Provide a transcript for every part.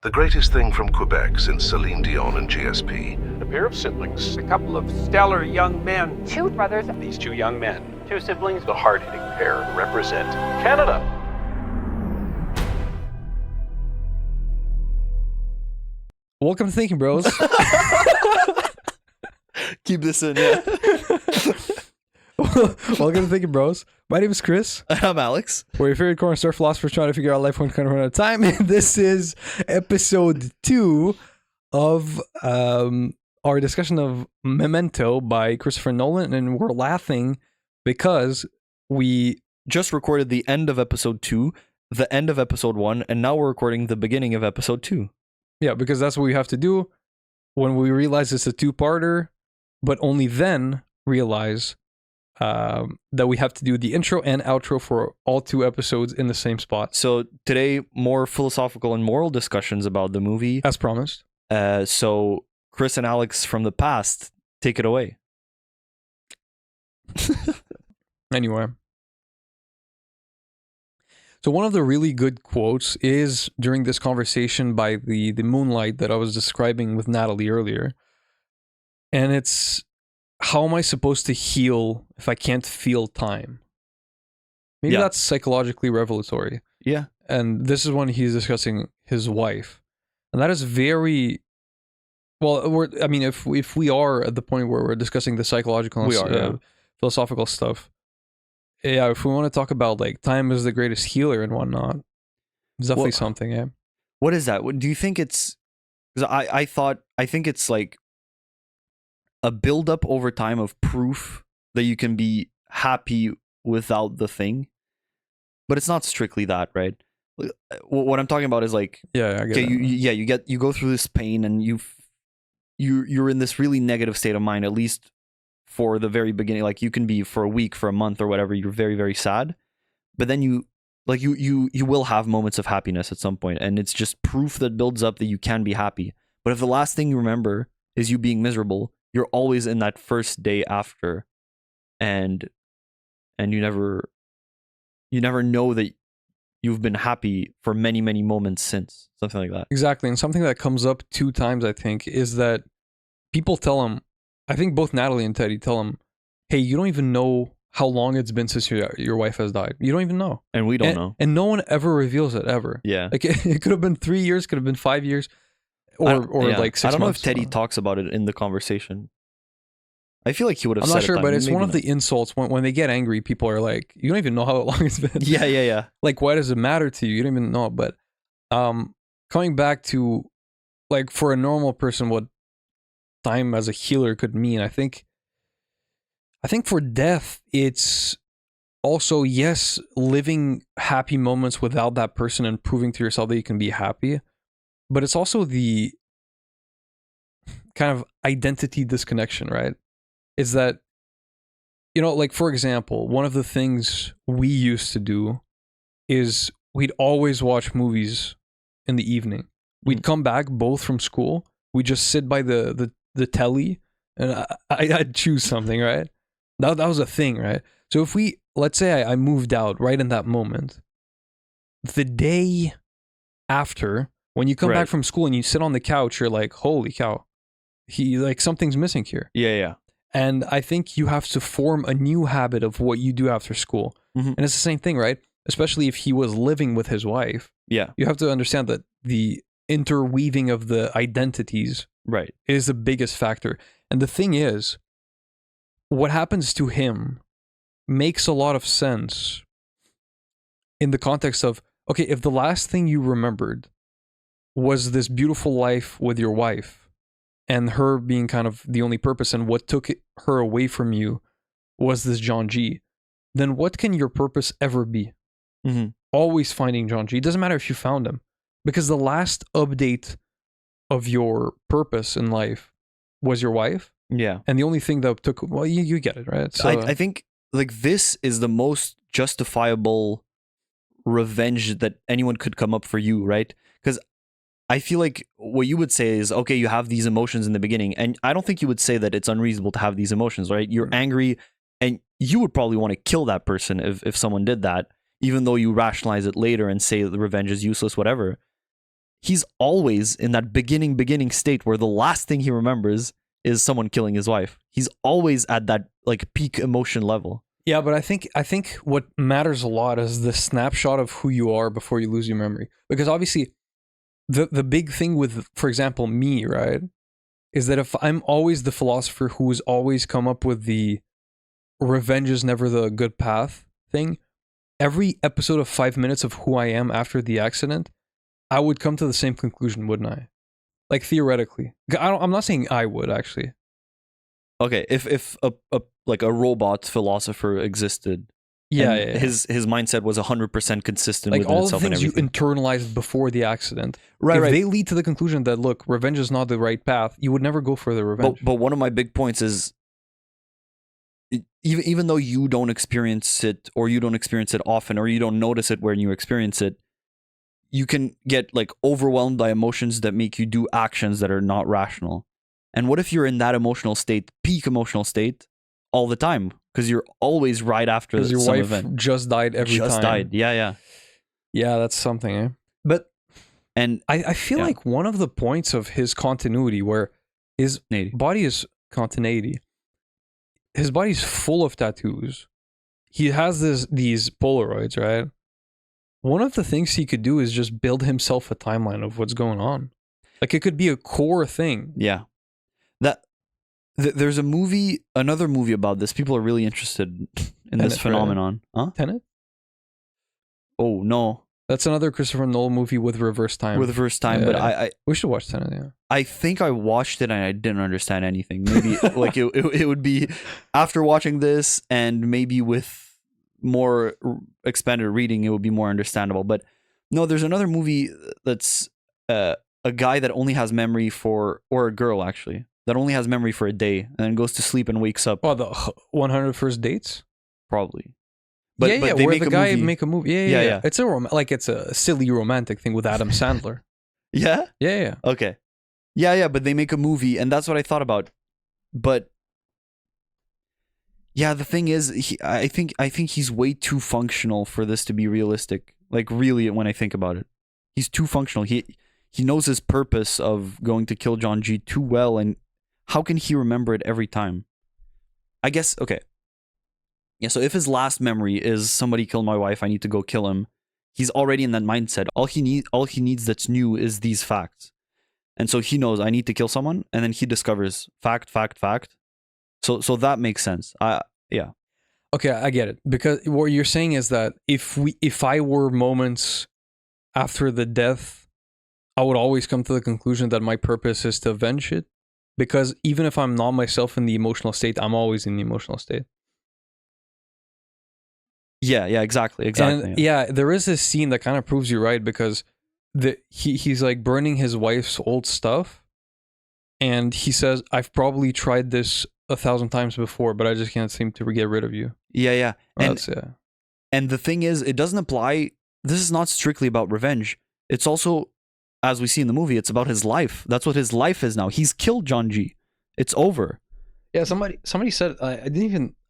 The greatest thing from Quebec since Celine Dion and GSP. A pair of siblings. A couple of stellar young men. Two brothers. These two young men. Two siblings. The hard-hitting pair represent Canada. Welcome to Thinkin Bros. Keep this in, yeah. Welcome to Thinkin Bros. My name is Chris. I'm Alex. We're your favorite corner store philosophers trying to figure out life one kind of run out of time. And this is episode 2 of our discussion of Memento by Christopher Nolan. And we're laughing because we just recorded the end of episode 2, the end of episode 1, and now we're recording the beginning of episode 2. Yeah, because that's what we have to do when we realize it's a two-parter, but only then realize that we have to do the intro and outro for all 2 episodes in the same spot. So today, more philosophical and moral discussions about the movie. As promised. So Chris and Alex from the past, take it away. Anyway. So one of the really good quotes is during this conversation by the moonlight that I was describing with Natalie earlier. And it's, how am I supposed to heal if I can't feel time? Maybe that's psychologically revelatory. Yeah. And this is when he's discussing his wife. And that is very, well, if we are at the point where we're discussing the psychological and philosophical stuff, yeah, if we want to talk about like time is the greatest healer and whatnot, it's definitely something, yeah. What is that? Do you think it's, because I think it's like a buildup over time of proof that you can be happy without the thing, but it's not strictly that, right? What I'm talking about is like, yeah, I get it. You go through this pain and you're in this really negative state of mind, at least for the very beginning. Like you can be for a week, for a month or whatever, you're very, very sad, but then you will have moments of happiness at some point, and it's just proof that builds up that you can be happy. But if the last thing you remember is you being miserable, you're always in that first day after, and you never know that you've been happy for many, many moments since, something like that. Exactly. And something that comes up 2 times, I think, is that people tell him, I think both Natalie and Teddy tell him, hey, you don't even know how long it's been since your wife has died. You don't even know. And we don't know. And no one ever reveals it, ever. Yeah. Like it could have been 3 years, could have been 5 years, or like 6 months. I don't know if Teddy talks about it in the conversation. I feel like he would have said it. I'm not sure, but it's one of the insults. When they get angry, people are like, you don't even know how long it's been. Yeah. Like, why does it matter to you? You don't even know. But coming back to, like, for a normal person, what time as a healer could mean, I think for death, it's also, yes, living happy moments without that person and proving to yourself that you can be happy, but it's also the kind of identity disconnection, right? Is that, like, for example, one of the things we used to do is we'd always watch movies in the evening. We'd come back both from school. We'd just sit by the telly, and I'd choose something, right? That was a thing, right? So if let's say I moved out right in that moment, the day after, when you come back from school and you sit on the couch, you're like, holy cow, something's missing here. Yeah. And I think you have to form a new habit of what you do after school. Mm-hmm. And it's the same thing, right? Especially if he was living with his wife. Yeah. You have to understand that the interweaving of the identities is the biggest factor. And the thing is, what happens to him makes a lot of sense in the context of, okay, if the last thing you remembered was this beautiful life with your wife, and her being kind of the only purpose, and what took her away from you was this John G., then what can your purpose ever be? Mm-hmm. Always finding John G. It doesn't matter if you found him, because the last update of your purpose in life was your wife. Yeah. And the only thing that took, well, you get it, right? So I think like this is the most justifiable revenge that anyone could come up for you, right? Because I feel like what you would say is, okay, you have these emotions in the beginning, and I don't think you would say that it's unreasonable to have these emotions, right? You're angry, and you would probably want to kill that person if someone did that, even though you rationalize it later and say the revenge is useless, whatever. he's always in that beginning state where the last thing he remembers is someone killing his wife. He's always at that like peak emotion level. Yeah, but I think what matters a lot is the snapshot of who you are before you lose your memory. Because obviously, the big thing with, for example, me, right, is that if I'm always the philosopher who's always come up with the revenge is never the good path thing, every episode of 5 minutes of who I am after the accident, I would come to the same conclusion, wouldn't I? Like theoretically, I'm not saying I would actually. Okay, if a like a robot philosopher existed, Yeah, and his mindset was 100% consistent like within all the itself and things you everything. internalized before the accident. Right, if right. they lead to the conclusion that look, revenge is not the right path, you would never go for the revenge. But one of my big points is even though you don't experience it, or you don't experience it often, or you don't notice it when you experience it, you can get like overwhelmed by emotions that make you do actions that are not rational. And what if you're in that emotional state, peak emotional state, all the time? Because you're always right after Because your some wife event. just died every time. Just died. Yeah. Yeah, that's something, eh? But And I feel Yeah. like one of the points of his continuity, where his Nady. body is continuity, his body's full of tattoos. He has these Polaroids, right? One of the things he could do is just build himself a timeline of what's going on. Like it could be a core thing. Yeah. There's another movie about this. People are really interested in this Tenet, phenomenon. Huh? Tenet? Oh, no. That's another Christopher Nolan movie with reverse time. With the first time, but Yeah. I We should watch Tenet, yeah. I think I watched it and I didn't understand anything. Maybe like it would be after watching this and maybe with more expanded reading, it would be more understandable. But no, there's another movie that's a guy that only has memory for, or a girl actually, that only has memory for a day and then goes to sleep and wakes up. Oh, the 100 First Dates? Probably. But they where make the a guy movie. make a movie. Yeah. It's it's a silly romantic thing with Adam Sandler. Yeah? Yeah. Okay. Yeah, but they make a movie, and that's what I thought about. But yeah, the thing is, I think he's way too functional for this to be realistic. Like really, when I think about it, he's too functional. He knows his purpose of going to kill John G too well, and how can he remember it every time? I guess okay. Yeah, so if his last memory is somebody killed my wife, I need to go kill him. He's already in that mindset. All he needs that's new is these facts. And so he knows I need to kill someone, and then he discovers fact. So that makes sense. Yeah. Okay, I get it. Because what you're saying is that if I were moments after the death, I would always come to the conclusion that my purpose is to avenge it. Because even if I'm not myself in the emotional state, I'm always in the emotional state. Yeah, exactly. And yeah, there is this scene that kind of proves you right, because he's like burning his wife's old stuff, and he says, "I've probably tried this 1,000 times before, but I just can't seem to get rid of you." Yeah. Well, And the thing is, it doesn't apply. This is not strictly about revenge. It's also, as we see in the movie, it's about his life. That's what his life is now. He's killed John G. It's over. Yeah, somebody said, I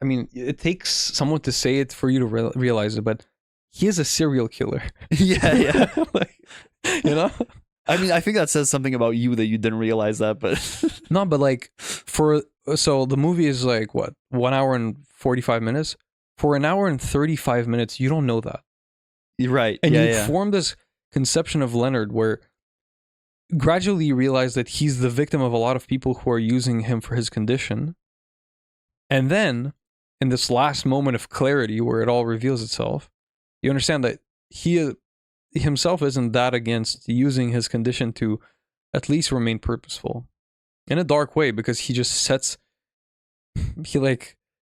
mean, it takes someone to say it for you to realize it, but he is a serial killer. Yeah. Like, you know? I mean, I think that says something about you that you didn't realize that, but No, but like, so the movie is like, what, 1 hour and 45 minutes? For an hour and 35 minutes, you don't know that. you're right. And you Yeah. form this conception of Leonard where gradually you realize that he's the victim of a lot of people who are using him for his condition. And then, in this last moment of clarity where it all reveals itself, you understand that he himself isn't that against using his condition to at least remain purposeful. In a dark way, because he just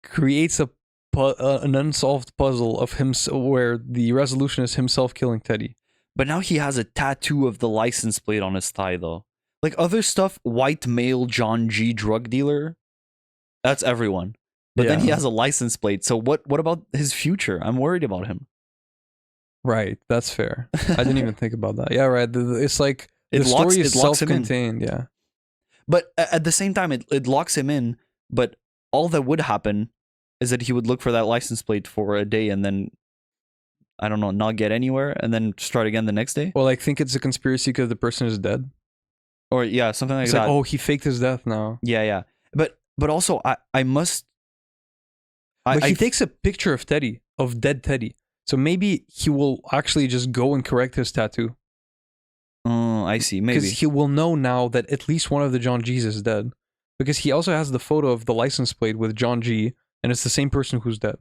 creates an unsolved puzzle of him where the resolution is himself killing Teddy. But now he has a tattoo of the license plate on his thigh, though. Like other stuff, white male John G. drug dealer, that's everyone. But then he Yeah. has a license plate. So what about his future? I'm worried about him. Right, that's fair. I didn't even think about that. Yeah, right. It's like the It locks- story is it locks him in. self-contained. Yeah. But at the same time, it locks him in. But all that would happen is that he would look for that license plate for a day, and then I don't know, not get anywhere and then start again the next day? Well, like, think it's a conspiracy because the person is dead. Or yeah, something like It's that. like, oh, he faked his death now. Yeah. But also I must But he takes a picture of dead Teddy. So maybe he will actually just go and correct his tattoo. I see, maybe. Because he will know now that at least one of the John G's is dead. Because he also has the photo of the license plate with John G, and it's the same person who's dead.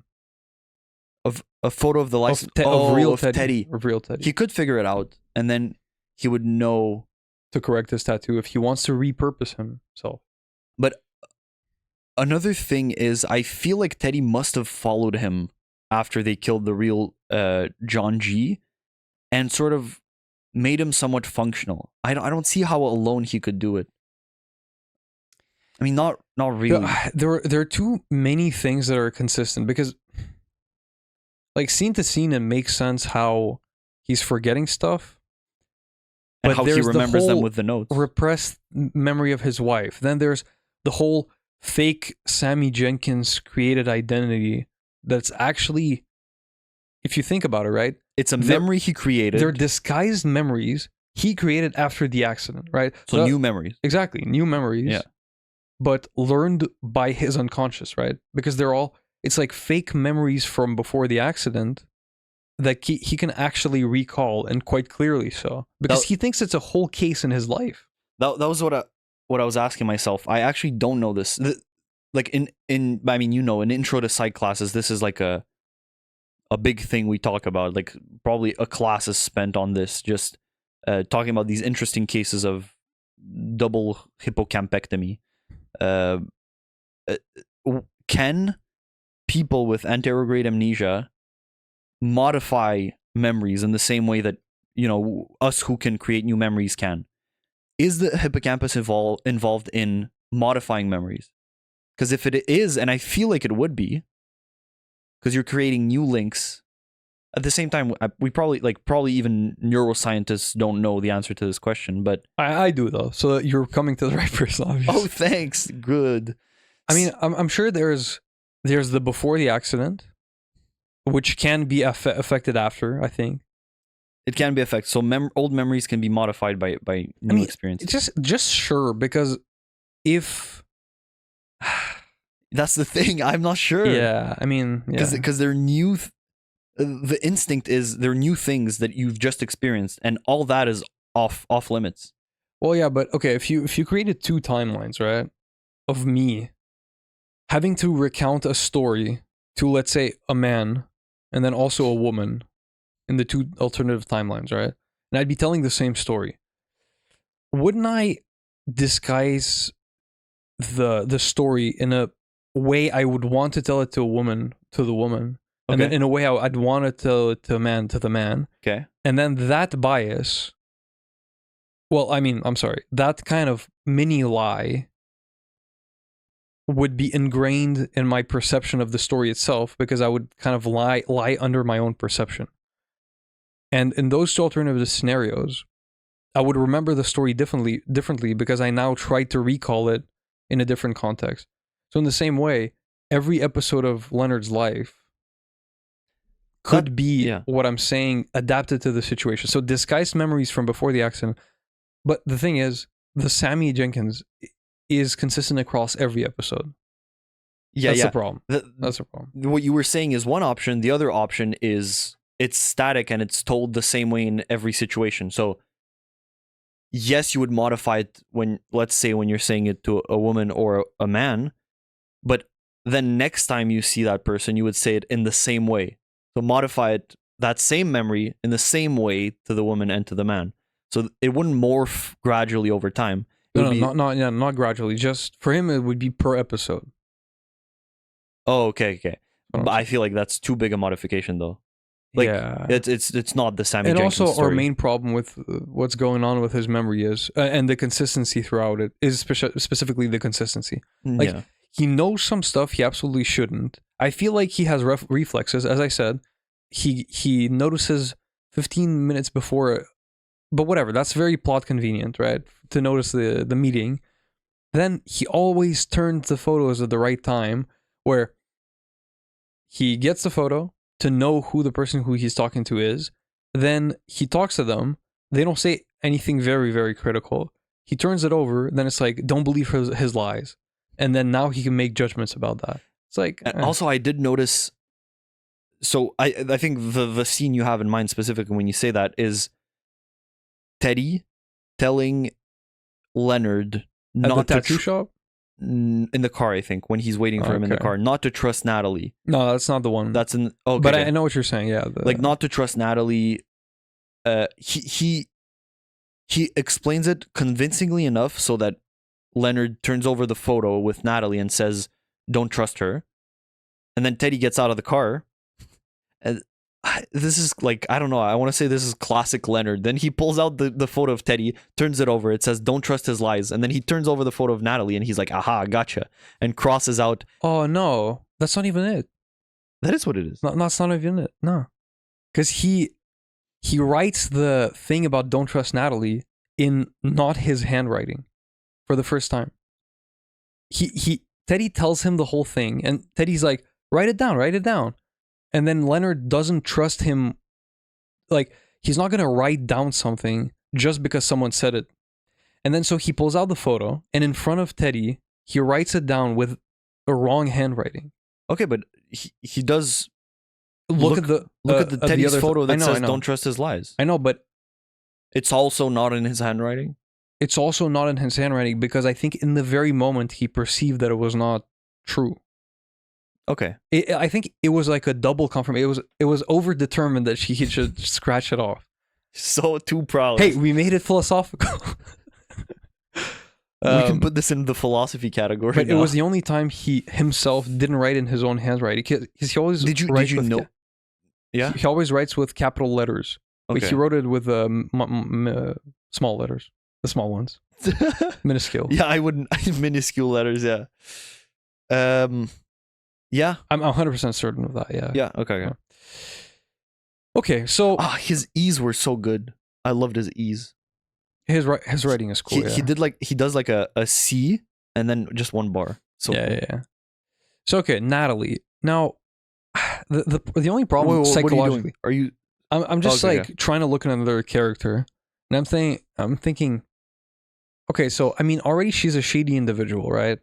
Of a photo of the license Of real Teddy. Teddy. Of real Teddy. He could figure it out, and then he would know. To correct his tattoo if he wants to repurpose himself. But another thing is, I feel like Teddy must have followed him after they killed the real John G, and sort of made him somewhat functional. I don't see how alone he could do it. I mean, not really. There are too many things that are consistent because, like, scene to scene, it makes sense how he's forgetting stuff. And But how he there's the remembers them whole with the notes. Repressed memory of his wife. Then there's the whole fake Sammy Jenkins created identity that's actually, if you think about it, right? It's a memory he created. They're disguised memories he created after the accident, right? So new memories. Exactly, new memories. Yeah. But learned by his unconscious, right? Because it's like fake memories from before the accident that he can actually recall, and quite clearly so. Because he thinks it's a whole case in his life. That was what I was asking myself. I actually don't know this. Like in I mean, in intro to psych classes, this is like a big thing we talk about. Like probably a class is spent on this, just talking about these interesting cases of double hippocampectomy. Can people with anterograde amnesia modify memories in the same way that us who can create new memories can? Is the hippocampus involved in modifying memories? Because if it is, and I feel like it would be, because you're creating new links. At the same time, we probably even neuroscientists don't know the answer to this question, but I do though. So you're coming to the right person, obviously. oh, thanks, good. I mean, I'm sure there's the before the accident, which can be affected after. I think it can be affected. So old memories can be modified by new experiences. Just sure, because if that's the thing, I'm not sure. Yeah, I mean, because they're new. The instinct is they're new things that you've just experienced, and all that is off limits. Well, yeah, but okay, if you created two timelines, right, of me having to recount a story to, let's say, a man and then also a woman in the two alternative timelines, right, and I'd be telling the same story, wouldn't I disguise the story in a way I would want to tell it to the woman, and then in a way I'd want to tell it to the man. Okay. And then that bias, well, I mean, I'm sorry, that kind of mini lie would be ingrained in my perception of the story itself, because I would kind of lie under my own perception. And in those two alternative scenarios, I would remember the story differently because I now tried to recall it in a different context. So in the same way, every episode of Leonard's life could be what I'm saying, adapted to the situation. So disguised memories from before the accident. But the thing is, the Sammy Jenkins is consistent across every episode. That's the problem. That's the problem. What you were saying is one option. The other option is it's static and it's told the same way in every situation. So yes, you would modify it let's say when you're saying it to a woman or a man, but then next time you see that person, you would say it in the same way. So modify that same memory in the same way to the woman and to the man. So it wouldn't morph gradually over time. Not gradually. Just for him, it would be per episode. Oh, okay. But I feel like that's too big a modification, though. Like, yeah, it's not the Sammy Jenkins story. And also, our main problem with what's going on with his memory is, and the consistency throughout it is specifically the consistency. Like, he knows some stuff he absolutely shouldn't. I feel like he has reflexes. As I said, he notices 15 minutes before, but whatever. That's very plot convenient, right? To notice the meeting. Then he always turns the photos at the right time, where he gets the photo, to know who the person who he's talking to is. Then he talks to them. They don't say anything very, very critical. He turns it over. Then it's like, don't believe his lies. And then now he can make judgments about that. It's like... And also, I did notice... So I think the scene you have in mind specifically when you say that is Teddy telling Leonard at not the to... tattoo shop? In the car, I think, when he's waiting for him in the Okay. car, not to trust Natalie. No, that's not the one. That's in... Okay, but okay. I know what you're saying, yeah. Like, not to trust Natalie. He explains it convincingly enough so that Leonard turns over the photo with Natalie and says, don't trust her. And then Teddy gets out of the car. And this is like, I don't know, I want to say this is classic Leonard. Then he pulls out the photo of Teddy, turns it over. It says, don't trust his lies. And then he turns over the photo of Natalie and he's like, aha, gotcha. And crosses out. Oh, no. That's not even it. That is what it is. No, that's not even it. No. Because he writes the thing about don't trust Natalie in not his handwriting for the first time. Teddy tells him the whole thing, and Teddy's like, write it down. And then Leonard doesn't trust him. Like, he's not going to write down something just because someone said it. And then so he pulls out the photo, and in front of Teddy, he writes it down with a wrong handwriting. Okay, but he does Look at the Teddy's other photo that I know. says don't trust his lies. I know, but It's also not in his handwriting. it's also not in his handwriting because I think in the very moment he perceived that it was not true. Okay. I think it was like a double confirmation. It was overdetermined that he should scratch it off. So too proud. Hey, we made it philosophical. We can put this in the philosophy category. But now. it was the only time he himself didn't write in his own handwriting. Because he always Did you writes with know? Yeah. He always writes with capital letters, but he wrote it with small letters, the small ones, minuscule. Yeah, I wouldn't. Minuscule letters. Yeah. Yeah. I'm 100% certain of that. Yeah. Yeah. Okay. Okay. So His E's were so good. I loved his E's. his writing is cool. He does like a C and then just one bar. So cool. Yeah. So okay, Natalie. Now, the only problem Wait, psychologically, what are you doing? I'm just Okay, like trying to look at another character, and I'm thinking, okay, so I mean, already she's a shady individual, right?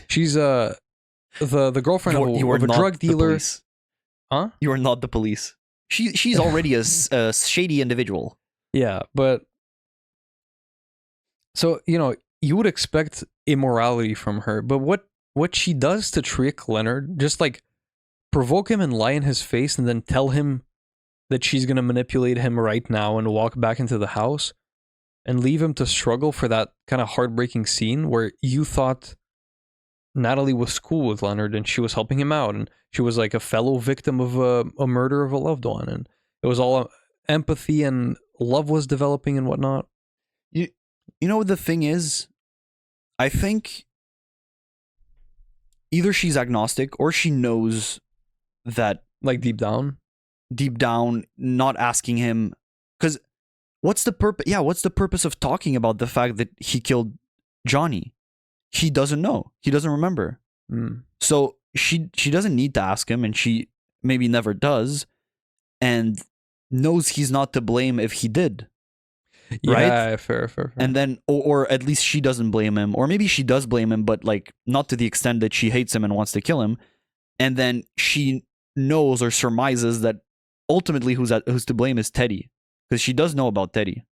She's the girlfriend You are of a not drug the dealer. police. Huh? You are not the police. She's already a shady individual. Yeah, but so you would expect immorality from her, but what she does to trick Leonard, just like provoke him and lie in his face, and then tell him that she's gonna manipulate him right now and walk back into the house, and leave him to struggle for that kind of heartbreaking scene where you thought Natalie was cool with Leonard and she was helping him out, and she was like a fellow victim of a murder of a loved one, and it was all empathy and love was developing and whatnot. You know what the thing is? I think either she's agnostic or she knows that Like deep down. Not asking him, because what's the purpose? Yeah, what's the purpose of talking about the fact that he killed Johnny? He doesn't know. He doesn't remember. So she doesn't need to ask him, and she maybe never does, and knows he's not to blame if he did. Right? Yeah, fair. And then, or at least she doesn't blame him, or maybe she does blame him, but like not to the extent that she hates him and wants to kill him. And then she knows or surmises that ultimately who's to blame is Teddy, because she does know about Teddy,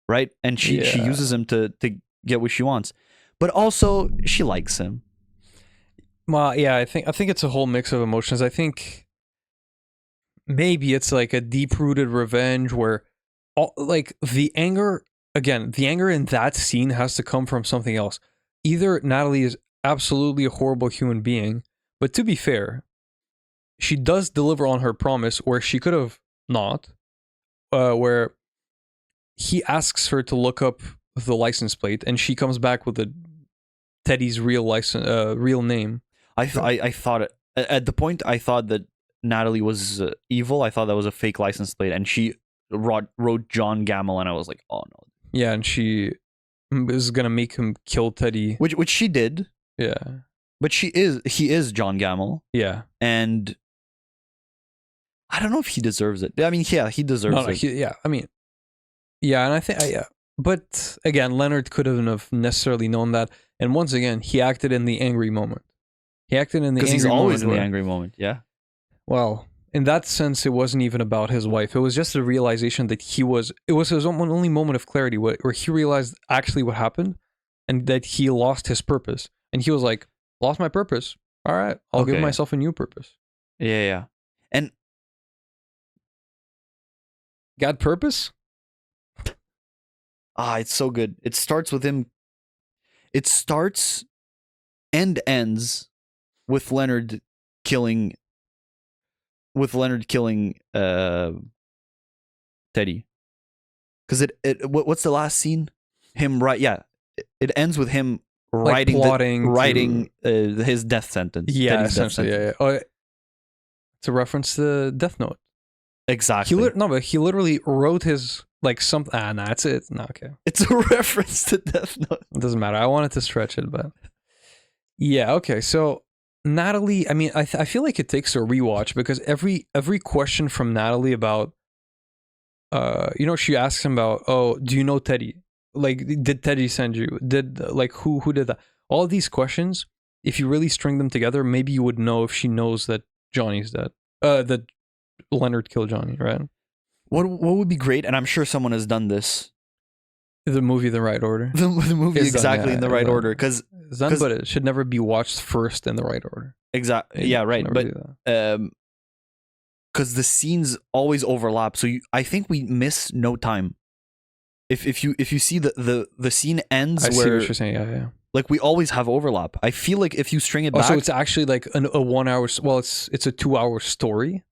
right? And she uses him to get what she wants, but also she likes him. Well, yeah, I think it's a whole mix of emotions. I think maybe it's like a deep-rooted revenge where like the anger in that scene has to come from something else. Either Natalie is absolutely a horrible human being, but to be fair, she does deliver on her promise, where she could have not, where he asks her to look up the license plate and she comes back with Teddy's real name. I thought it, at the point I thought that Natalie was evil. I thought that was a fake license plate, and she wrote John Gamble, and I was like, oh no. Yeah, and she is gonna make him kill Teddy. Which she did. Yeah. But he is John Gamble. Yeah. And I don't know if he deserves it. I mean, yeah, he deserves No, it. I mean, yeah, and I think, yeah. But again, Leonard couldn't have necessarily known that. And once again, he acted in the angry moment. He acted in the angry Because he's moment. always in the where- angry moment. Yeah. Well, in that sense, it wasn't even about his wife. It was just the realization that it was his only moment of clarity where he realized actually what happened and that he lost his purpose. And he was like, lost my purpose. All right, I'll give Okay. myself a new purpose. Yeah. And Got purpose? it's so good. It starts with him. It starts and ends with Leonard killing. Teddy. Because what's the last scene? Him it ends with him Like writing his death sentence. Yeah, Teddy's death essentially. sentence. Yeah. It's a reference to Death Note. Exactly. But he literally wrote his like some. That's it. No, okay. It's a reference to Death Note. It doesn't matter. I wanted to stretch it, but yeah, okay. So Natalie, I mean, I feel like it takes a rewatch because every question from Natalie about, she asks him about, oh, do you know Teddy? Like, did Teddy send you? Who did that? All these questions, if you really string them together, maybe you would know if she knows that Johnny's dead. That Leonard killed Johnny, right? What would be great, and I'm sure someone has done this. The movie, The Right Order. The movie It's done, exactly yeah, in the it's right done. order, because It's done, but it should never be watched first in the right order. exactly, You yeah, should right. never But do that. because the scenes always overlap, so I think we miss no time. If you see the scene ends I see where what you're saying. Yeah. like we always have overlap. I feel like if you string it Oh, back, so it's actually like a 1 hour. Well, it's a 2 hour story.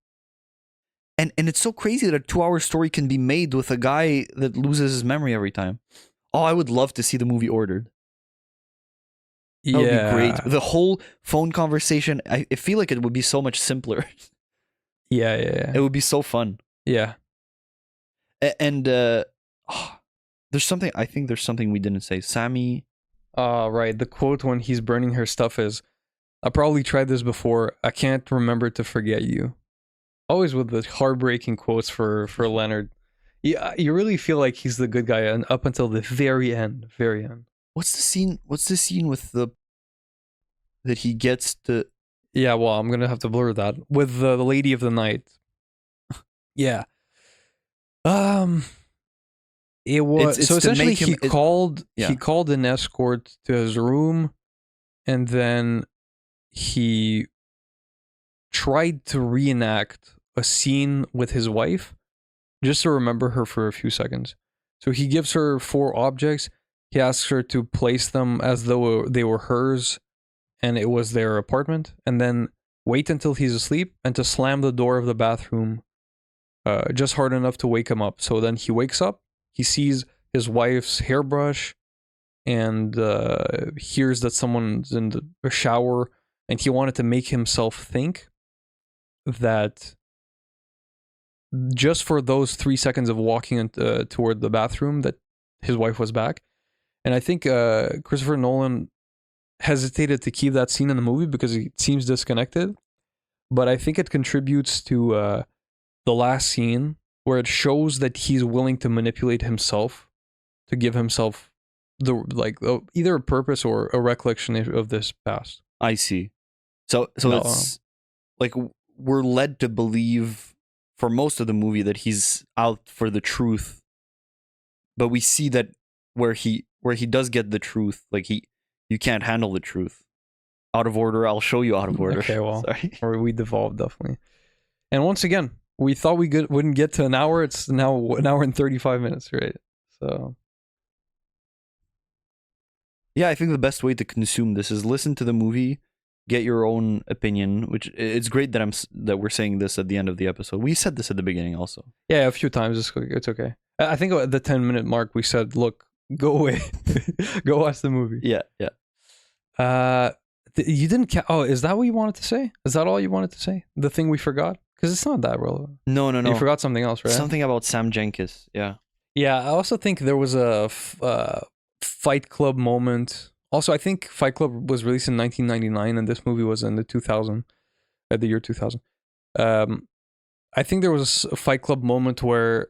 and it's so crazy that a 2-hour story can be made with a guy that loses his memory every time. Oh, I would love to see the movie ordered. That would be great. The whole phone conversation, I feel like it would be so much simpler. Yeah. It would be so fun. Yeah. And there's something, I think there's something we didn't say. Sammy, Right. The quote when he's burning her stuff is, "I probably tried this before. I can't remember to forget you." Always with the heartbreaking quotes for Leonard. Yeah, you really feel like he's the good guy, and up until the very end. Very end. what's the scene with that he gets to, Yeah. Well, I'm gonna have to blur that with the Lady of the Night. Yeah. It was It's so to essentially make him- he yeah. called an escort to his room, and then he tried to reenact a scene with his wife just to remember her for a few seconds. So he gives her 4 objects. He asks her to place them as though they were hers and it was their apartment, and then wait until he's asleep and to slam the door of the bathroom just hard enough to wake him up. So then he wakes up, he sees his wife's hairbrush and hears that someone's in the shower, and he wanted to make himself think that just for those 3 seconds of walking toward the bathroom that his wife was back. And I think Christopher Nolan hesitated to keep that scene in the movie because it seems disconnected, but I think it contributes to the last scene where it shows that he's willing to manipulate himself to give himself either a purpose or a recollection of this past. I see. So No. it's like we're led to believe for most of the movie that he's out for the truth, but we see that where he does get the truth, like you can't handle the truth. Out of order. I'll show you out of order. Okay, well, Sorry. or we devolved definitely. And once again, we thought we wouldn't get to an hour. It's now an hour and 35 minutes, right? So Yeah, I think the best way to consume this is listen to the movie, get your own opinion. Which it's great that we're saying this at the end of the episode. We said this at the beginning also. yeah, a few times. It's okay. I think at the 10-minute mark we said, "Look, go away, go watch the movie." Yeah. You didn't. Oh, is that what you wanted to say? Is that all you wanted to say? The thing we forgot? Because it's not that relevant. No. You forgot something else, right? Something about Sam Jenkins. Yeah. Yeah, I also think there was a Fight Club moment. Also, I think Fight Club was released in 1999, and this movie was in the year 2000. I think there was a Fight Club moment where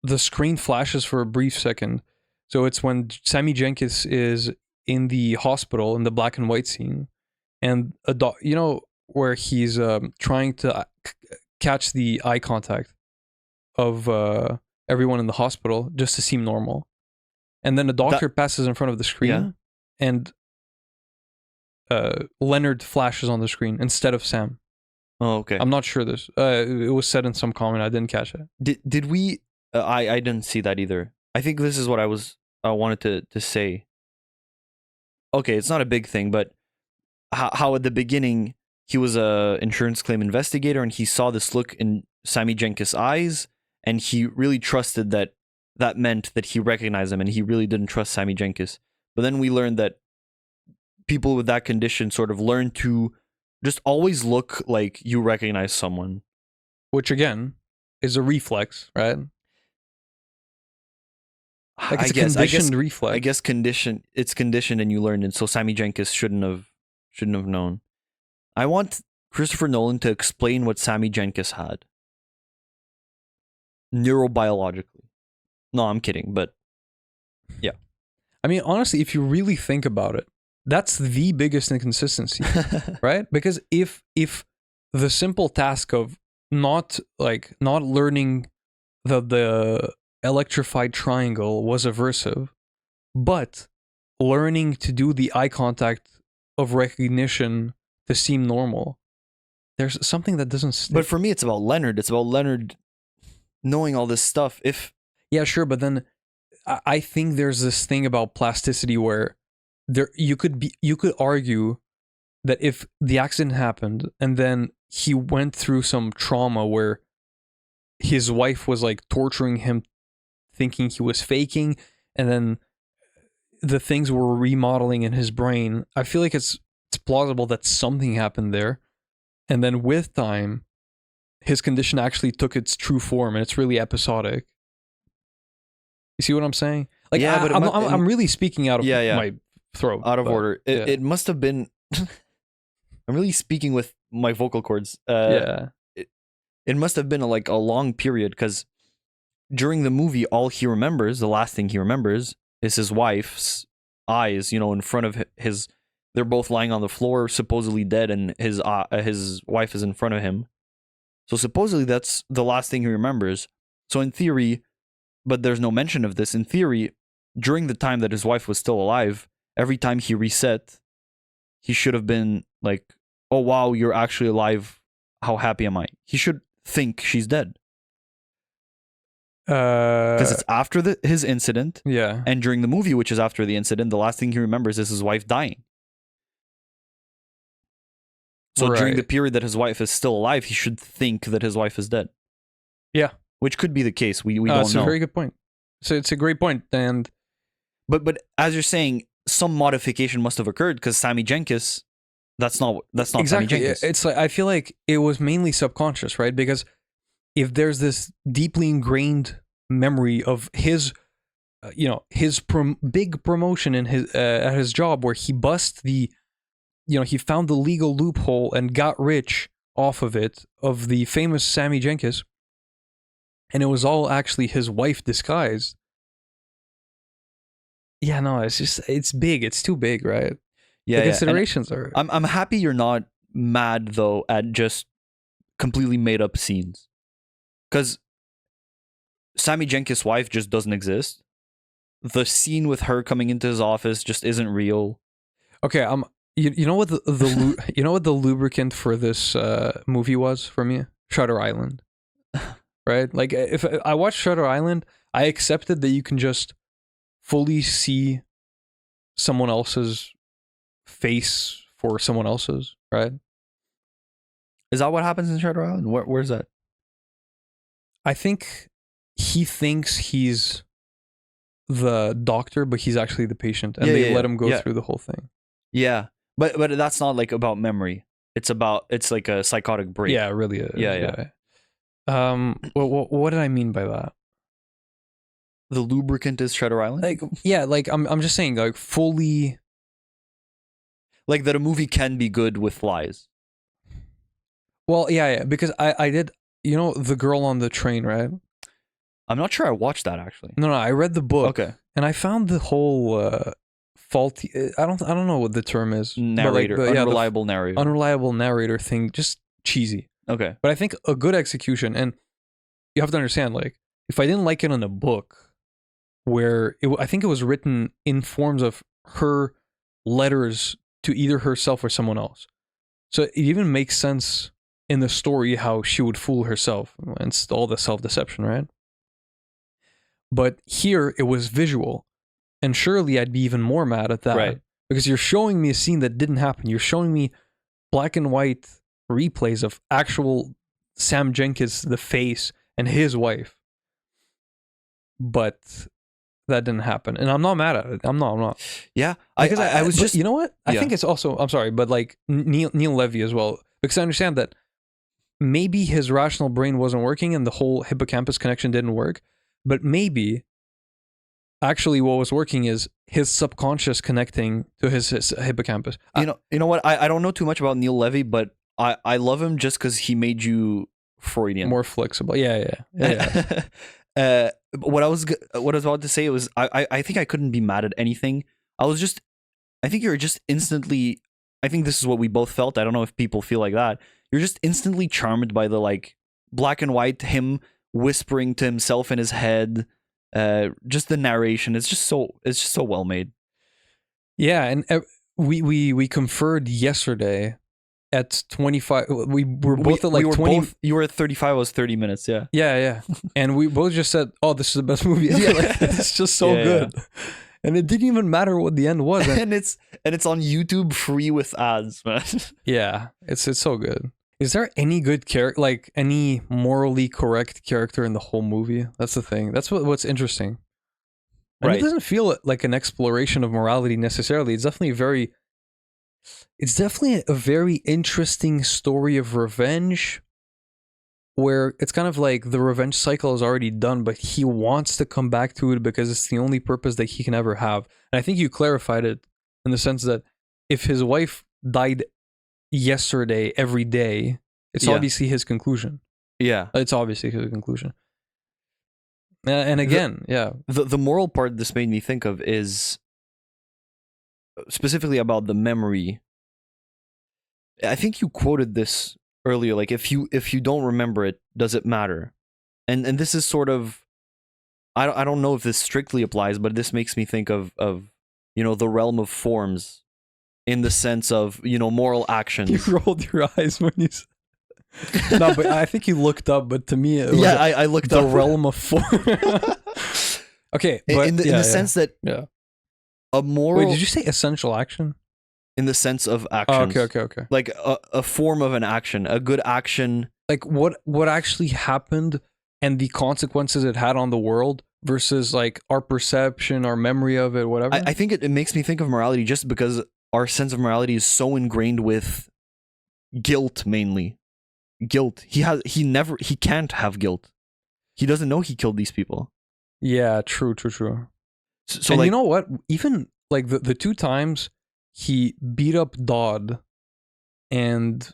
the screen flashes for a brief second. So it's when Sammy Jenkins is in the hospital in the black and white scene, and where he's trying to catch the eye contact of everyone in the hospital just to seem normal, and then the doctor passes in front of the screen, and Leonard flashes on the screen instead of Sam. Oh, okay. I'm not sure this. It was said in some comment. I didn't catch it. Did we? I didn't see that either. I think this is what I wanted to say. Okay, it's not a big thing, but how at the beginning he was a insurance claim investigator and he saw this look in Sammy Jenkins' eyes, and he really trusted that meant that he recognized him, and he really didn't trust Sammy Jenkins. But then we learned that people with that condition sort of learn to just always look like you recognize someone. Which, again, is a reflex, right? Like it's a conditioned reflex. I guess it's conditioned and you learned it, so Sammy Jenkins shouldn't have known. I want Christopher Nolan to explain what Sammy Jenkins had. Neurobiologically. No, I'm kidding, but yeah. I mean, honestly, if you really think about it, that's the biggest inconsistency, right? Because if the simple task of not learning the electrified triangle was aversive, but learning to do the eye contact of recognition to seem normal, there's something that doesn't stick. But for me, it's about Leonard. It's about Leonard knowing all this stuff. Yeah, sure, but then I think there's this thing about plasticity where you could argue that if the accident happened and then he went through some trauma where his wife was like torturing him, thinking he was faking, and then the things were remodeling in his brain, I feel like it's plausible that something happened there, and then with time his condition actually took its true form and it's really episodic. You see what I'm saying? Like, yeah, but I'm really speaking out of my throat. Out of order. It must have been... I'm really speaking with my vocal cords. It must have been a long period, because during the movie, all he remembers, the last thing he remembers, is his wife's eyes, in front of his... They're both lying on the floor, supposedly dead, and his wife is in front of him. So supposedly that's the last thing he remembers. So in theory, but there's no mention of this, in theory, during the time that his wife was still alive, every time he reset, he should have been like, oh wow, you're actually alive. How happy am I? He should think she's dead. Because it's after his incident. Yeah. And during the movie, which is after the incident, the last thing he remembers is his wife dying. So during the period that his wife is still alive, he should think that his wife is dead. Yeah. Which could be the case. We don't know. It's a very good point. So it's a great point. And but as you're saying, some modification must have occurred, because Sammy Jenkins, that's not exactly. Sammy Jenkins. It's like, I feel like it was mainly subconscious, right? Because if there's this deeply ingrained memory of his, his big promotion in his at his job, where he bust the, he found the legal loophole and got rich off of it, of the famous Sammy Jenkins, and it was all actually his wife disguised. Yeah, no, it's big. It's too big, right? Yeah, the considerations are... I'm happy you're not mad, though, at just completely made up scenes. Because Sammy Jenkins' wife just doesn't exist. The scene with her coming into his office just isn't real. Okay, you know what you know what the lubricant for this movie was for me? Shutter Island. Right? Like, if I watched Shutter Island, I accepted that you can just fully see someone else's face for someone else's, right? Is that what happens in Shutter Island? Where's that? I think he thinks he's the doctor, but he's actually the patient, and they let him go through the whole thing. Yeah, but that's not like about memory. It's like a psychotic break. Yeah, it really is. Yeah. What did I mean by that? The lubricant is Shutter Island? I'm just saying, like, fully... Like, that a movie can be good with lies. Well, yeah, because I did... you know the girl on the train, right? I'm not sure I watched that actually. No, I read the book. Okay. And I found the whole faulty. I don't know what the term is. Narrator, but, like, the unreliable narrator. unreliable narrator thing, just cheesy. Okay. But I think a good execution, and you have to understand, like, if I didn't like it in a book, where I think it was written in forms of her letters to either herself or someone else, so it even makes sense in the story how she would fool herself and all the self-deception, right? But here it was visual, and surely I'd be even more mad at that, Right. because you're showing me a scene that didn't happen. You're showing me black and white replays of actual Sam Jenkins, the face, and his wife. But that didn't happen, and I'm not mad at it. I'm not. Yeah. Because I was but just. you know what? I Yeah. think it's also, I'm sorry, but like Neil Levy as well, because I understand that maybe his rational brain wasn't working and the whole hippocampus connection didn't work, but maybe actually what was working is his subconscious connecting to his hippocampus. You know what? I don't know too much about Neil Levy, but I love him just because he made you Freudian. More flexible. Yeah. What I was about to say was I think I couldn't be mad at anything. I think you're just instantly. I think this is what we both felt. I don't know if people feel like that. You're just instantly charmed by the like black and white, him whispering to himself in his head. Just the narration. It's just so well made. Yeah, and we conferred yesterday at 25. We were both at like 20. You were at 35. I was 30 minutes. Yeah. Yeah. And we both just said, "Oh, this is the best movie ever." Like, it's just so good. And it didn't even matter what the end was. And it's on YouTube free with ads, man. Yeah, it's so good. Is there any good character, like any morally correct character in the whole movie? That's the thing. That's what's interesting. And Right. It doesn't feel like an exploration of morality necessarily. It's definitely a very interesting story of revenge, where it's kind of like the revenge cycle is already done, but he wants to come back to it because it's the only purpose that he can ever have. And I think you clarified it in the sense that if his wife died yesterday every day, it's obviously his conclusion. Yeah. It's obviously his conclusion. And again, The moral part this made me think of is specifically about the memory. I think you quoted this earlier, like if you don't remember it, does it matter? And this is sort of, I don't know if this strictly applies, but this makes me think of the realm of forms, in the sense of moral actions. You rolled your eyes when you said. No, but I think you looked up, but to me, it was I looked the up realm of form. Okay, but in the sense that a moral. Wait, did you say essential action? In the sense of Oh, actions. okay. Like a form of an action, a good action. Like what actually happened and the consequences it had on the world versus like our perception, our memory of it, whatever. I think it makes me think of morality just because our sense of morality is so ingrained with guilt, mainly. Guilt. He can't have guilt. He doesn't know he killed these people. Yeah, true. So And like, you know what? Even like the two times he beat up Dodd, and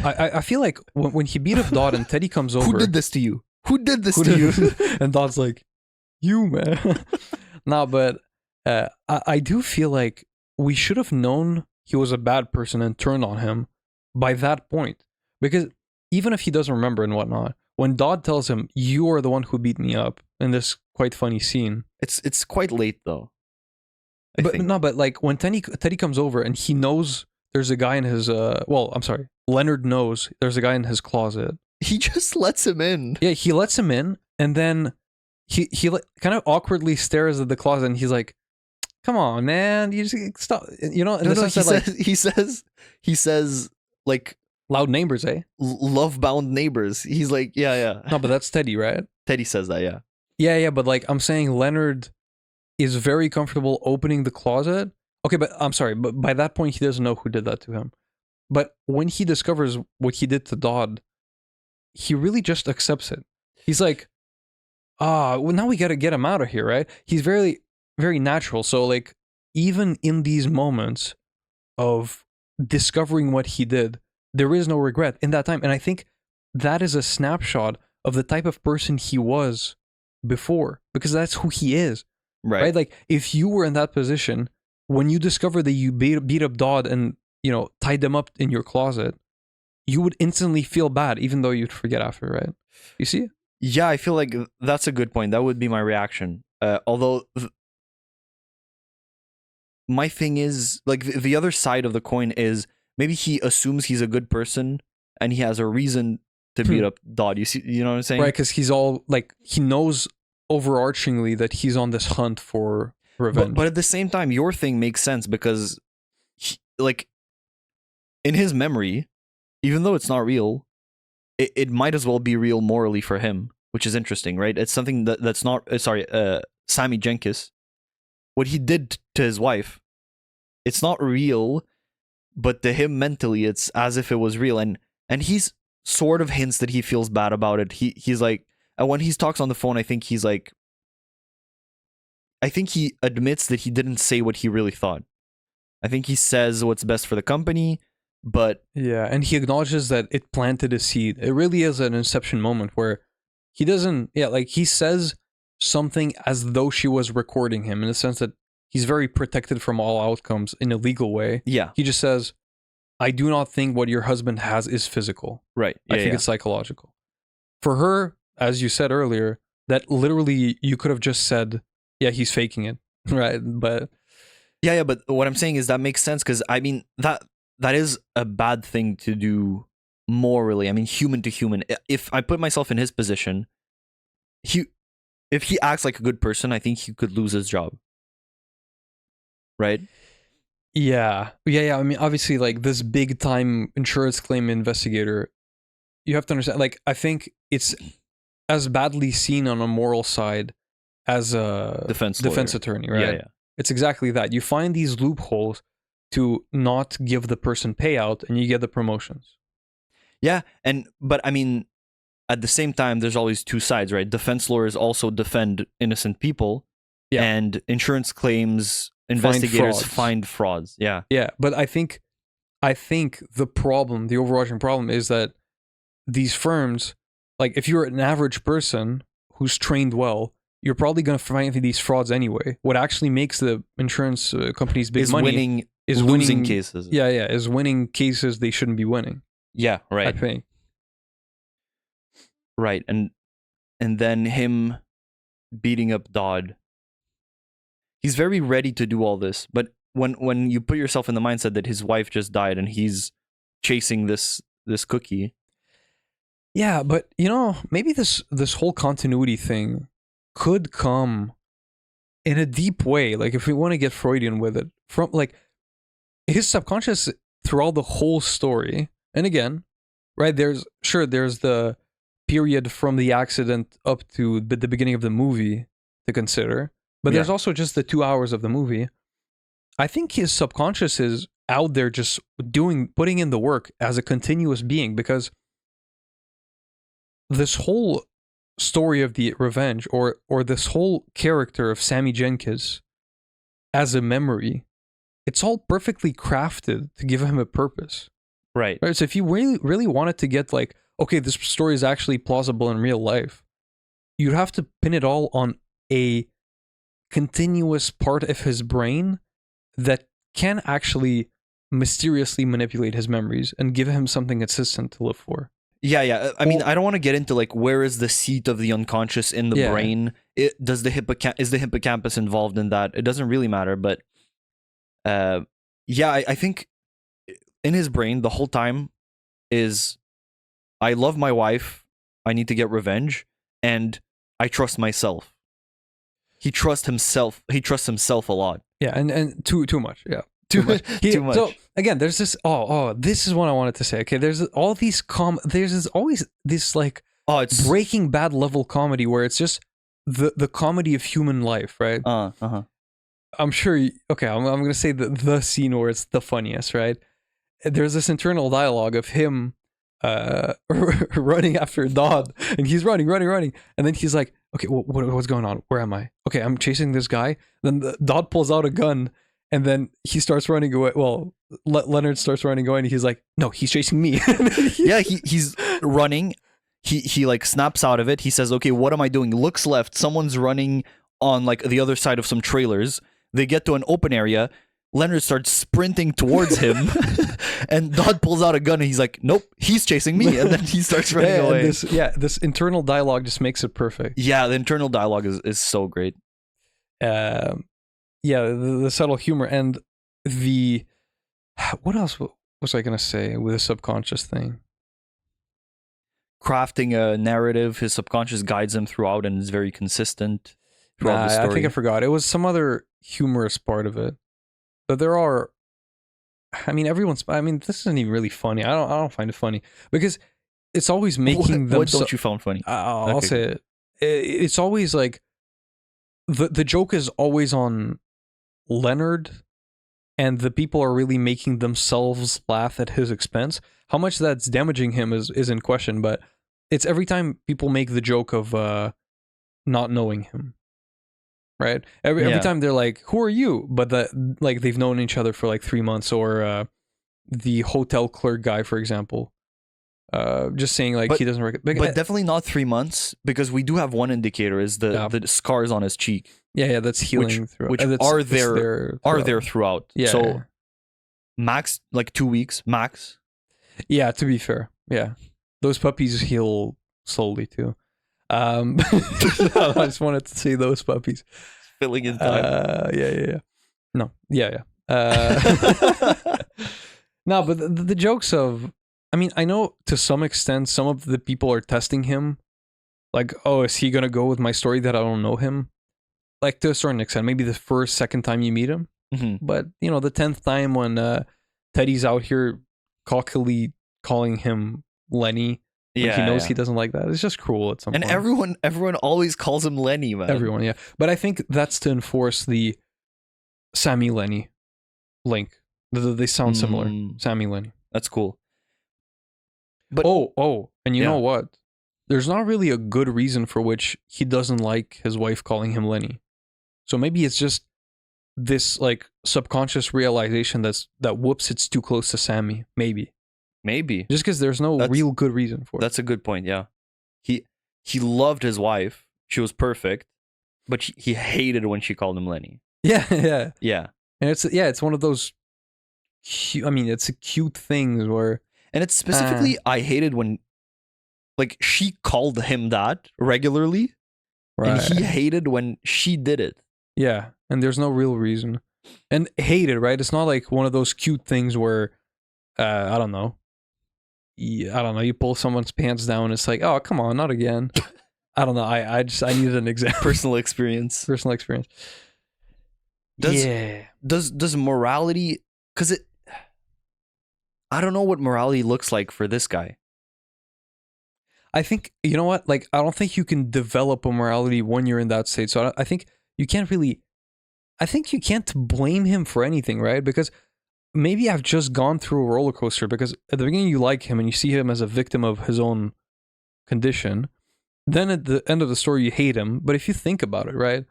I feel like when he beat up Dodd and Teddy comes over, who did this to you? Who did this to you? And Dodd's like, you, man. No, but I do feel like we should have known he was a bad person and turned on him by that point. Because even if he doesn't remember and whatnot, when Dodd tells him, "You are the one who beat me up," in this quite funny scene. It's quite late though. I think. But like when Teddy comes over and he knows there's a guy in his Leonard knows there's a guy in his closet. He just lets him in. Yeah, he lets him in, and then he kind of awkwardly stares at the closet, and he's like, "Come on, man, you just stop." He says like loud neighbors, eh? Love-bound neighbors. He's like, yeah. No, but that's Teddy, right? Teddy says that, yeah. Yeah, but like I'm saying, Leonard is very comfortable opening the closet. Okay, but I'm sorry, but by that point he doesn't know who did that to him. But when he discovers what he did to Dodd, he really just accepts it. He's like, well, now we got to get him out of here, right? He's very, very natural. So like, even in these moments of discovering what he did, there is no regret in that time. And I think that is a snapshot of the type of person he was before, because that's who he is, right? Like, if you were in that position, when you discover that you beat up Dodd and, you know, tied them up in your closet, you would instantly feel bad, even though you'd forget after, right? You see? Yeah, I feel like that's a good point. That would be my reaction. Although my thing is, like, the other side of the coin is maybe he assumes he's a good person and he has a reason to beat up Dodd. You know what I'm saying? Right, because he's all like, he knows overarchingly that he's on this hunt for revenge. But at the same time, your thing makes sense because, like, in his memory, even though it's not real, it might as well be real morally for him, which is interesting, right? It's something that's not. Sammy Jenkins, what he did to his wife, it's not real, but to him mentally, it's as if it was real, and he's sort of hints that he feels bad about it. He's like, and when he talks on the phone, I think he admits that he didn't say what he really thought. I think he says what's best for the company, but yeah, and he acknowledges that it planted a seed. It really is an inception moment where he doesn't, like, he says something as though she was recording him, in the sense that he's very protected from all outcomes in a legal way. Yeah. He just says, I do not think what your husband has is physical. Right. I think it's psychological. For her, as you said earlier, that literally you could have just said, yeah, he's faking it. Right. But yeah, but what I'm saying is that makes sense, because I mean, that is a bad thing to do morally. I mean, human to human. If I put myself in his position, if he acts like a good person, I think he could lose his job. Right? Yeah. I mean, obviously, like, this big time insurance claim investigator, you have to understand, like, I think it's as badly seen on a moral side as a defense attorney, right? Yeah. It's exactly that. You find these loopholes to not give the person payout, and you get the promotions. Yeah, but I mean, at the same time, there's always two sides, right? Defense lawyers also defend innocent people, and insurance claims investigators find frauds. Yeah. But I think the overarching problem is that these firms, like, if you're an average person who's trained well, you're probably going to find these frauds anyway. What actually makes the insurance companies big money is losing cases. Is winning cases they shouldn't be winning. Yeah, right. I think. Right, and then him beating up Dodd. He's very ready to do all this, but when you put yourself in the mindset that his wife just died and he's chasing this cookie. Yeah, but you know, maybe this whole continuity thing could come in a deep way. Like, if we want to get Freudian with it, from like his subconscious throughout the whole story. And again, right, there's the period from the accident up to the beginning of the movie to consider. But there's also just the 2 hours of the movie. I think his subconscious is out there just putting in the work as a continuous being, because this whole story of the revenge, or this whole character of Sammy Jenkins as a memory, it's all perfectly crafted to give him a purpose. Right. So if you really wanted to get like, okay, this story is actually plausible in real life, you'd have to pin it all on a continuous part of his brain that can actually mysteriously manipulate his memories and give him something consistent to live for. Yeah. I mean, I don't want to get into like where is the seat of the unconscious in the brain. Is the hippocampus involved in that? It doesn't really matter, but I think in his brain the whole time is, I love my wife, I need to get revenge, and I trust myself. He trusts himself a lot. Yeah, and too much. Yeah. Too much. Too much. So again, there's this. This is what I wanted to say. Okay, there's all these There's always this like it's Breaking Bad level comedy where it's just the comedy of human life, right? I'm sure. I'm gonna say the scene where it's the funniest, right? There's this internal dialogue of him running after Dodd, and he's running, and then he's like, okay, what's going on? Where am I? Okay, I'm chasing this guy. Then Dodd pulls out a gun, and then he starts running away. Well, Leonard starts running away, and he's like, no, he's chasing me. Yeah, he's running. He like snaps out of it. He says, "Okay, what am I doing?" Looks left. Someone's running on like the other side of some trailers. They get to an open area. Leonard starts sprinting towards him, and Dodd pulls out a gun, and he's like, "Nope, he's chasing me," and then he starts running away. This internal dialogue just makes it perfect. Yeah, the internal dialogue is so great. The subtle humor and the what else was I gonna say with the subconscious thing? Crafting a narrative, his subconscious guides him throughout, and is very consistent throughout the story. I think I forgot. It was some other humorous part of it. But there are, this isn't even really funny. I don't find it funny because it's always making them. What don't you find funny? I'll say it. It's always like the joke is always on Leonard, and the people are really making themselves laugh at his expense. How much that's damaging him is in question, but it's every time people make the joke of not knowing him. Right. Every time they're like, "Who are you?" But they've known each other for like 3 months, or the hotel clerk guy, for example, just saying like he doesn't. But definitely not 3 months, because we do have one indicator: is the scars on his cheek. Yeah, that's healing throughout. Which are there throughout. Yeah. So max like 2 weeks max. Yeah. To be fair, yeah, those puppies heal slowly too. I just wanted to say those puppies Filling in time. No, but the jokes of, I know to some extent some of the people are testing him, like, oh, is he gonna go with my story that I don't know him? Like, to a certain extent, maybe the first, second time you meet him, but the 10th time when Teddy's out here cockily calling him Lenny. He knows he doesn't like that. It's just cruel at some point. And everyone always calls him Lenny, man. Everyone, yeah. But I think that's to enforce the Sammy Lenny link. They sound similar. Sammy Lenny. That's cool. But and you know what? There's not really a good reason for which he doesn't like his wife calling him Lenny. So maybe it's just this like subconscious realization that whoops, it's too close to Sammy. Maybe. Just because there's no real good reason for it. That's a good point, yeah. He loved his wife. She was perfect. But he hated when she called him Lenny. Yeah. And it's one of those, it's a cute things where... And it's specifically, I hated when, like, she called him that regularly. Right. And he hated when she did it. Yeah, and there's no real reason. And hated, right? It's not like one of those cute things where, I don't know, you pull someone's pants down, it's like, oh, come on, not again. I don't know. I needed an example. Personal experience. Does morality, because I don't know what morality looks like for this guy. I think, you know what? Like, I don't think you can develop a morality when you're in that state. So I think you can't blame him for anything, right? Because maybe I've just gone through a roller coaster, because at the beginning you like him and you see him as a victim of his own condition. Then at the end of the story you hate him. But if you think about it, right?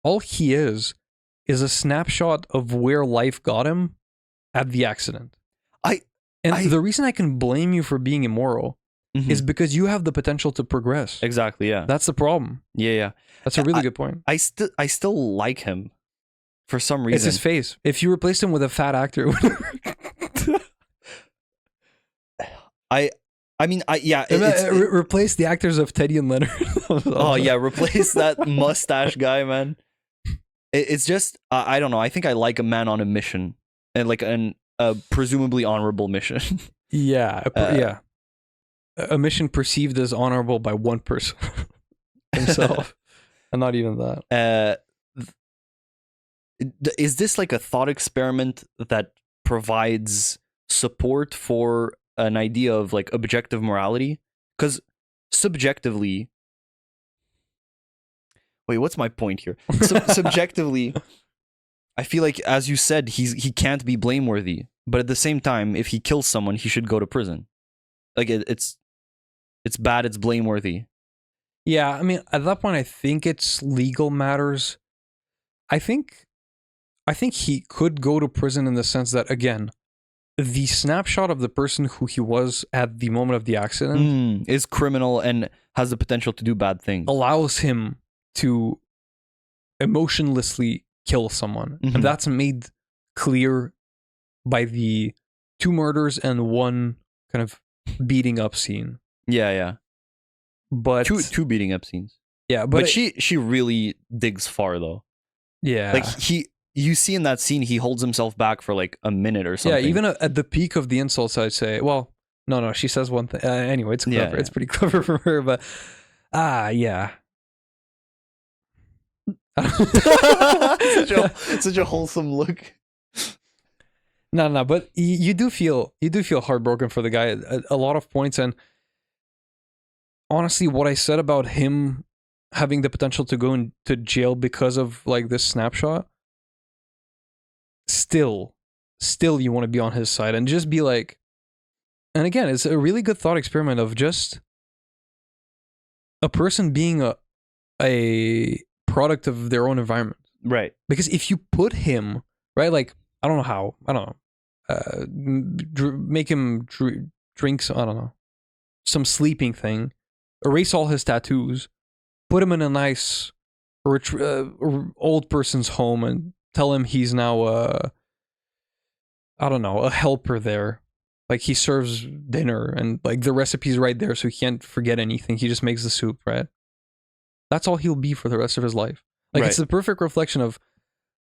All he is a snapshot of where life got him at the accident. The reason I can blame you for being immoral is because you have the potential to progress. Exactly, yeah. That's the problem. Yeah. That's a really good point. I still like him for some reason. It's his face. If you replaced him with a fat actor, it would replace the actors of Teddy and Leonard. Replace that mustache guy, man. It's just I don't know. I think I like a man on a mission, and like a presumably honorable mission. Yeah. A mission perceived as honorable by one person himself, and not even that. Is this like a thought experiment that provides support for an idea of like objective morality? Because subjectively, what's my point here? Subjectively, I feel like, as you said, he can't be blameworthy, but at the same time, if he kills someone, he should go to prison. Like it's bad. It's blameworthy. Yeah, I mean, at that point, I think it's legal matters. I think he could go to prison in the sense that, again, the snapshot of the person who he was at the moment of the accident Is criminal and has the potential to do bad things. allows him to emotionlessly kill someone. Mhm. And that's made clear by the 2 murders and 1 kind of beating up scene. Yeah. But Two beating up scenes. yeah, But she really digs far though. yeah. Like you see in that scene, he holds himself back for like a minute or something. Yeah, even at the peak of the insults, I'd say, well, no, she says one thing. Anyway, it's clever. Yeah. It's pretty clever from her, but yeah. such a wholesome look. No, but you do feel heartbroken for the guy at a lot of points, and honestly, what I said about him having the potential to go into jail because of like this snapshot, still you want to be on his side and just be like, and again, it's a really good thought experiment of just a person being a product of their own environment. Right. Because if you put him, right, like, I don't know how, make him drink some, I don't know, some sleeping thing, erase all his tattoos, put him in a nice rich old person's home and tell him he's now a helper there. Like, he serves dinner and like the recipe's right there, so he can't forget anything. He just makes the soup, right? That's all he'll be for the rest of his life. Like, Right. It's the perfect reflection of,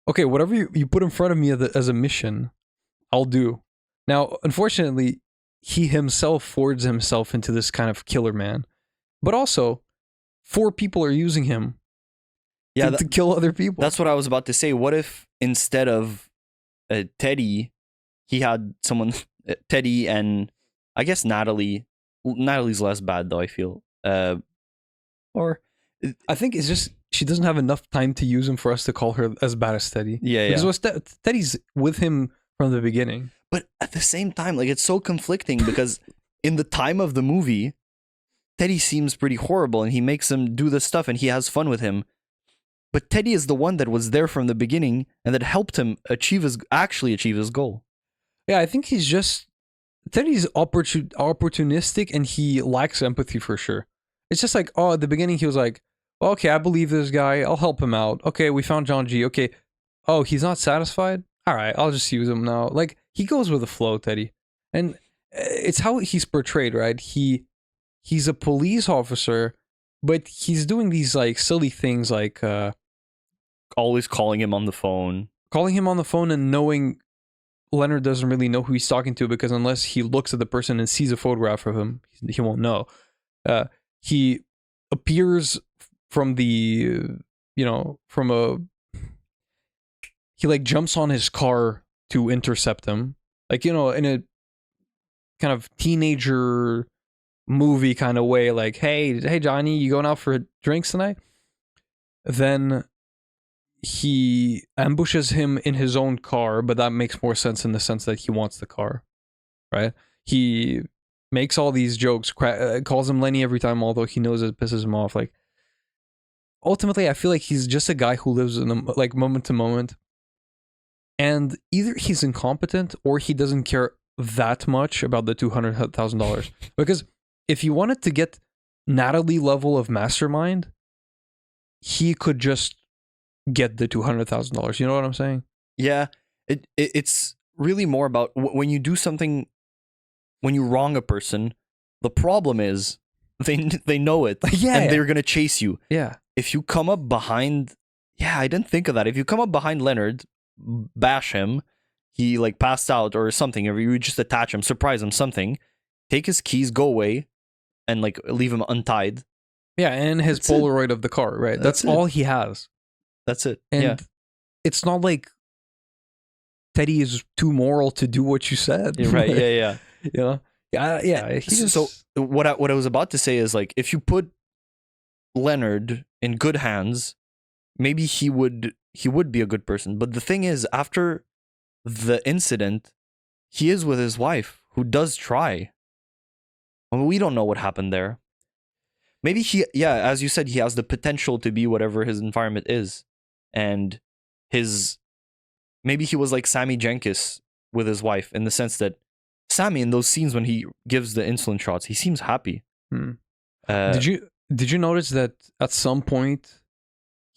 okay, whatever you put in front of me as a mission, I'll do. Now, unfortunately, he himself forged himself into this kind of killer man. But also, 4 people are using him to kill other people. That's what I was about to say. What if instead of Teddy, he had someone, Teddy and I guess Natalie. Natalie's less bad though, I feel. Or I think it's just she doesn't have enough time to use him for us to call her as bad as Teddy. Yeah. Because Teddy's with him from the beginning. But at the same time, like, it's so conflicting because in the time of the movie, Teddy seems pretty horrible and he makes him do this stuff and he has fun with him. But Teddy is the one that was there from the beginning and that helped him achieve his goal. Yeah, I think Teddy's opportunistic and he lacks empathy for sure. It's just like, at the beginning he was like, well, okay, I believe this guy, I'll help him out. Okay, we found John G. Okay, he's not satisfied? All right, I'll just use him now. Like, he goes with the flow, Teddy. And it's how he's portrayed, right? He's a police officer, but he's doing these like silly things like Always calling him on the phone. And knowing Leonard doesn't really know who he's talking to, because unless he looks at the person and sees a photograph of him, he won't know. He appears from he like jumps on his car to intercept him, like, in a kind of teenager movie kind of way, like, hey Johnny, you going out for drinks tonight? Then he ambushes him in his own car, but that makes more sense in the sense that he wants the car, right? He makes all these jokes, calls him Lenny every time, although he knows it pisses him off. Like, ultimately, I feel like he's just a guy who lives in like moment to moment, and either he's incompetent or he doesn't care that much about the $200,000. Because if you wanted to get Natalie level of mastermind, he could just get the $200,000. You know what I'm saying? Yeah, it's really more about when you do something, when you wrong a person. The problem is they know it, and they're gonna chase you. Yeah. If you come up behind, I didn't think of that. If you come up behind Leonard, bash him, he like passed out or something, or you just attach him, surprise him, something, take his keys, go away, and like leave him untied. Yeah, and his Polaroid of the car, right? That's all he has. That's it. And it's not like Teddy is too moral to do what you said. You're right. Yeah. You know? Yeah. So what I was about to say is, like, if you put Leonard in good hands, maybe he would be a good person. But the thing is, after the incident, he is with his wife, who does try. I mean, we don't know what happened there. Maybe as you said, he has the potential to be whatever his environment is. And maybe he was like Sammy Jenkins with his wife in the sense that Sammy, in those scenes when he gives the insulin shots, he seems happy. Hmm. Uh, Did you notice that at some point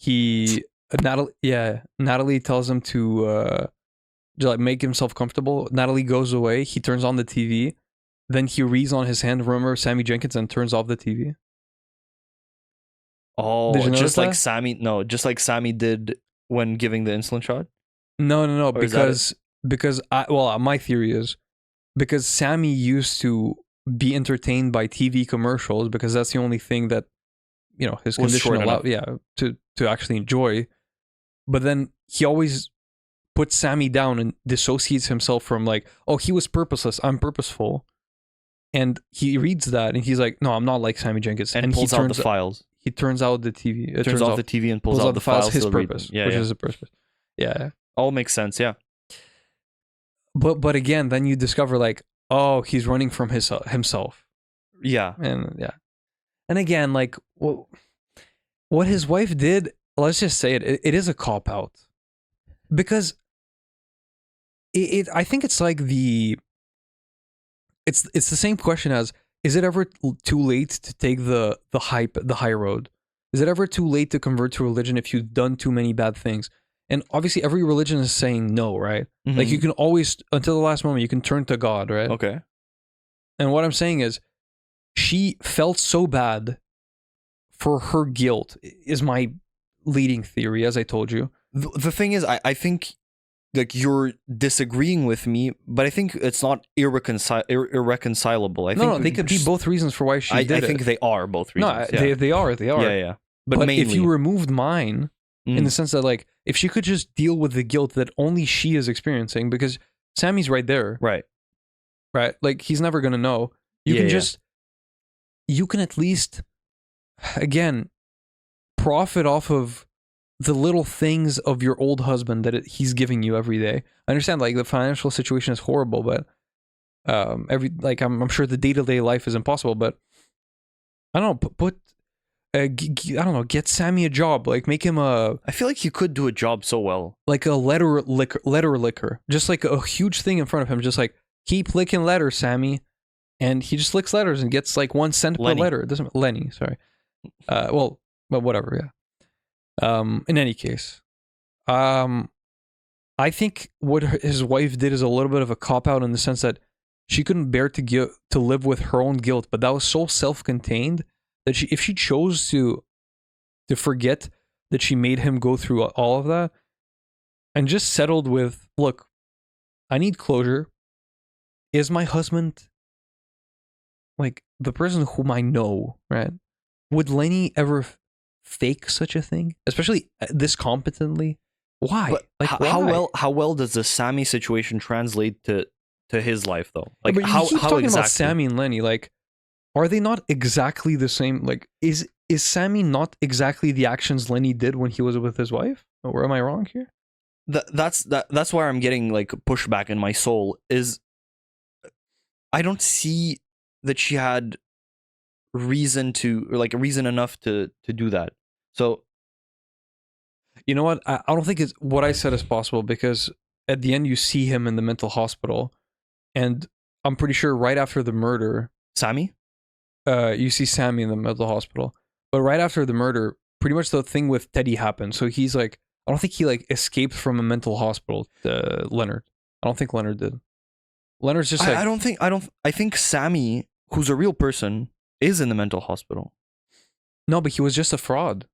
Natalie tells him to like make himself comfortable. Natalie goes away. He turns on the TV. Then he reads on his hand, remember Sammy Jenkins, and turns off the TV. Oh, Did you notice just like that? Sammy. No, just like Sammy did when giving the insulin shot. No, Or is that because my theory is because Sammy used to be entertained by TV commercials because that's the only thing that his Was condition short allowed to actually enjoy. But then he always puts Sammy down and dissociates himself from like, oh, he was purposeless, I'm purposeful. And he reads that and he's like, no, I'm not like Sammy Jenkins. and pulls out the files. He turns out the TV. Turns off the TV and pulls out the files. His to read purpose, them. Yeah, which yeah. is a purpose. Yeah. All makes sense. Yeah. But again, then you discover like, oh, he's running from himself. Yeah. And again, like what his wife did, let's just say it is a cop out. Because I think it's like it's the same question as, is it ever too late to take the high road? Is it ever too late to convert to religion if you've done too many bad things? And obviously every religion is saying no, right? Mhm. Like you can always, until the last moment, you can turn to God, right? Okay. And what I'm saying is, she felt so bad for her guilt, is my leading theory, as I told you. The thing is, I think like you're disagreeing with me, but I think it's not irreconcilable. I think No, they could be both reasons for why she did it. I think they are both reasons. No, yeah. they are. Yeah. But mainly, if you removed mine, in the sense that like, if she could just deal with the guilt that only she is experiencing, because Sammy's right there, right? Like he's never gonna know. You can at least, again, profit off of the little things of your old husband that he's giving you every day. I understand like the financial situation is horrible, but I'm sure the day-to-day life is impossible, but I don't know, I don't know, get Sammy a job, like make him I feel like he could do a job so well. like a letter licker, just like a huge thing in front of him, just like keep licking letters, Sammy, and he just licks letters and gets like 1 cent Lenny. per letter. It doesn't Lenny, sorry. But whatever, yeah. In any case, I think what his wife did is a little bit of a cop out in the sense that she couldn't bear to live with her own guilt, but that was so self-contained that if she chose to forget that she made him go through all of that and just settled with, look, I need closure. Is my husband like the person whom I know, right? Would Lenny ever fake such a thing, especially this competently? Why? But like how well does the Sammy situation translate to his life though? Like but you how keep talking exactly? about Sammy and Lenny, like are they not exactly the same? Like is Sammy not exactly the actions Lenny did when he was with his wife? Or am I wrong here? That's where I'm getting like pushback in my soul is I don't see that she had reason enough to do that. So You know what? I don't think it's what I said is possible, because at the end you see him in the mental hospital, and I'm pretty sure right after the murder, Sammy? you see Sammy in the mental hospital. But right after the murder, pretty much the thing with Teddy happened. So he's like, I don't think he like escaped from a mental hospital. Leonard, I don't think Leonard did. Leonard's just like, I think Sammy, who's a real person, is in the mental hospital. no, but he was just a fraud.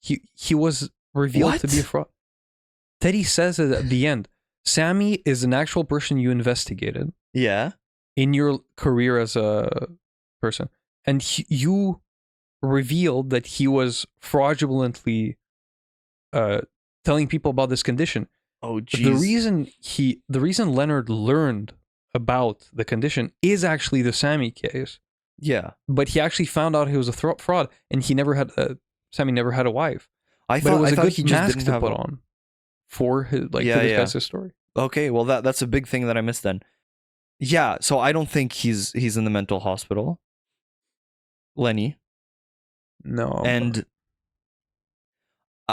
He was revealed to be a fraud. Teddy says it at the end. Sammy is an actual person you investigated Yeah. in your career as a person, and you revealed that he was fraudulently telling people about this condition. Oh, But jeez. the reason Leonard learned about the condition is actually the Sammy case. Yeah. But he actually found out he was a fraud, and Sammy never had a wife. I But it was a good he just mask didn't to have put on for his for this Yeah. guy's story. Okay, well that's a big thing that I missed then. Yeah, so I don't think he's in the mental hospital. Lenny. No, And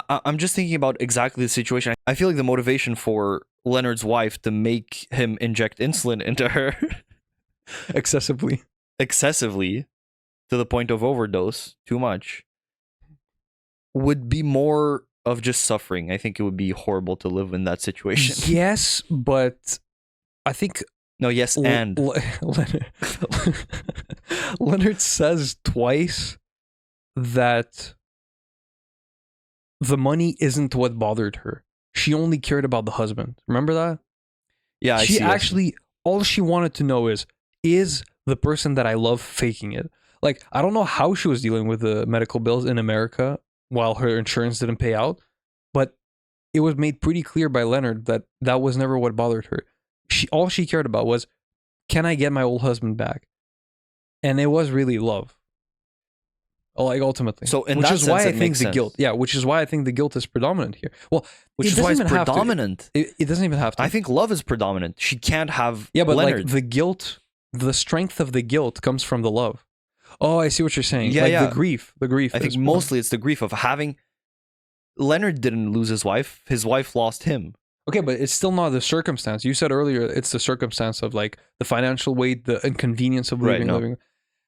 I'm just thinking about exactly the situation. I feel like the motivation for Leonard's wife to make him inject insulin into her Excessively. excessively to the point of overdose, too much, would be more of just suffering. I think it would be horrible to live in that situation. Yes, but I think No, yes, and Leonard says twice that the money isn't what bothered her. She only cared about the husband. Remember that? yeah, I She see. actually, all she wanted to know is the person that I love faking it? Like, I don't know how she was dealing with the medical bills in America while her insurance didn't pay out, but it was made pretty clear by Leonard that that was never what bothered her. All she cared about was, can I get my old husband back? And it was really love. Like, ultimately. So in which that is why sense, I it think makes the sense. guilt. Yeah, which is why I think the guilt is predominant here. Well, Which it is why doesn't it's even have to. predominant. It doesn't even have to. I think love is predominant. She can't have Yeah, but Leonard. like the guilt, the strength of the guilt comes from the love. Oh, I see what you're saying. Yeah, like yeah. the grief. I think mostly it's the grief of having. Leonard didn't lose his wife. His wife lost him. Okay, but it's still not the circumstance. You said earlier it's the circumstance of like the financial weight, the inconvenience of Right, living.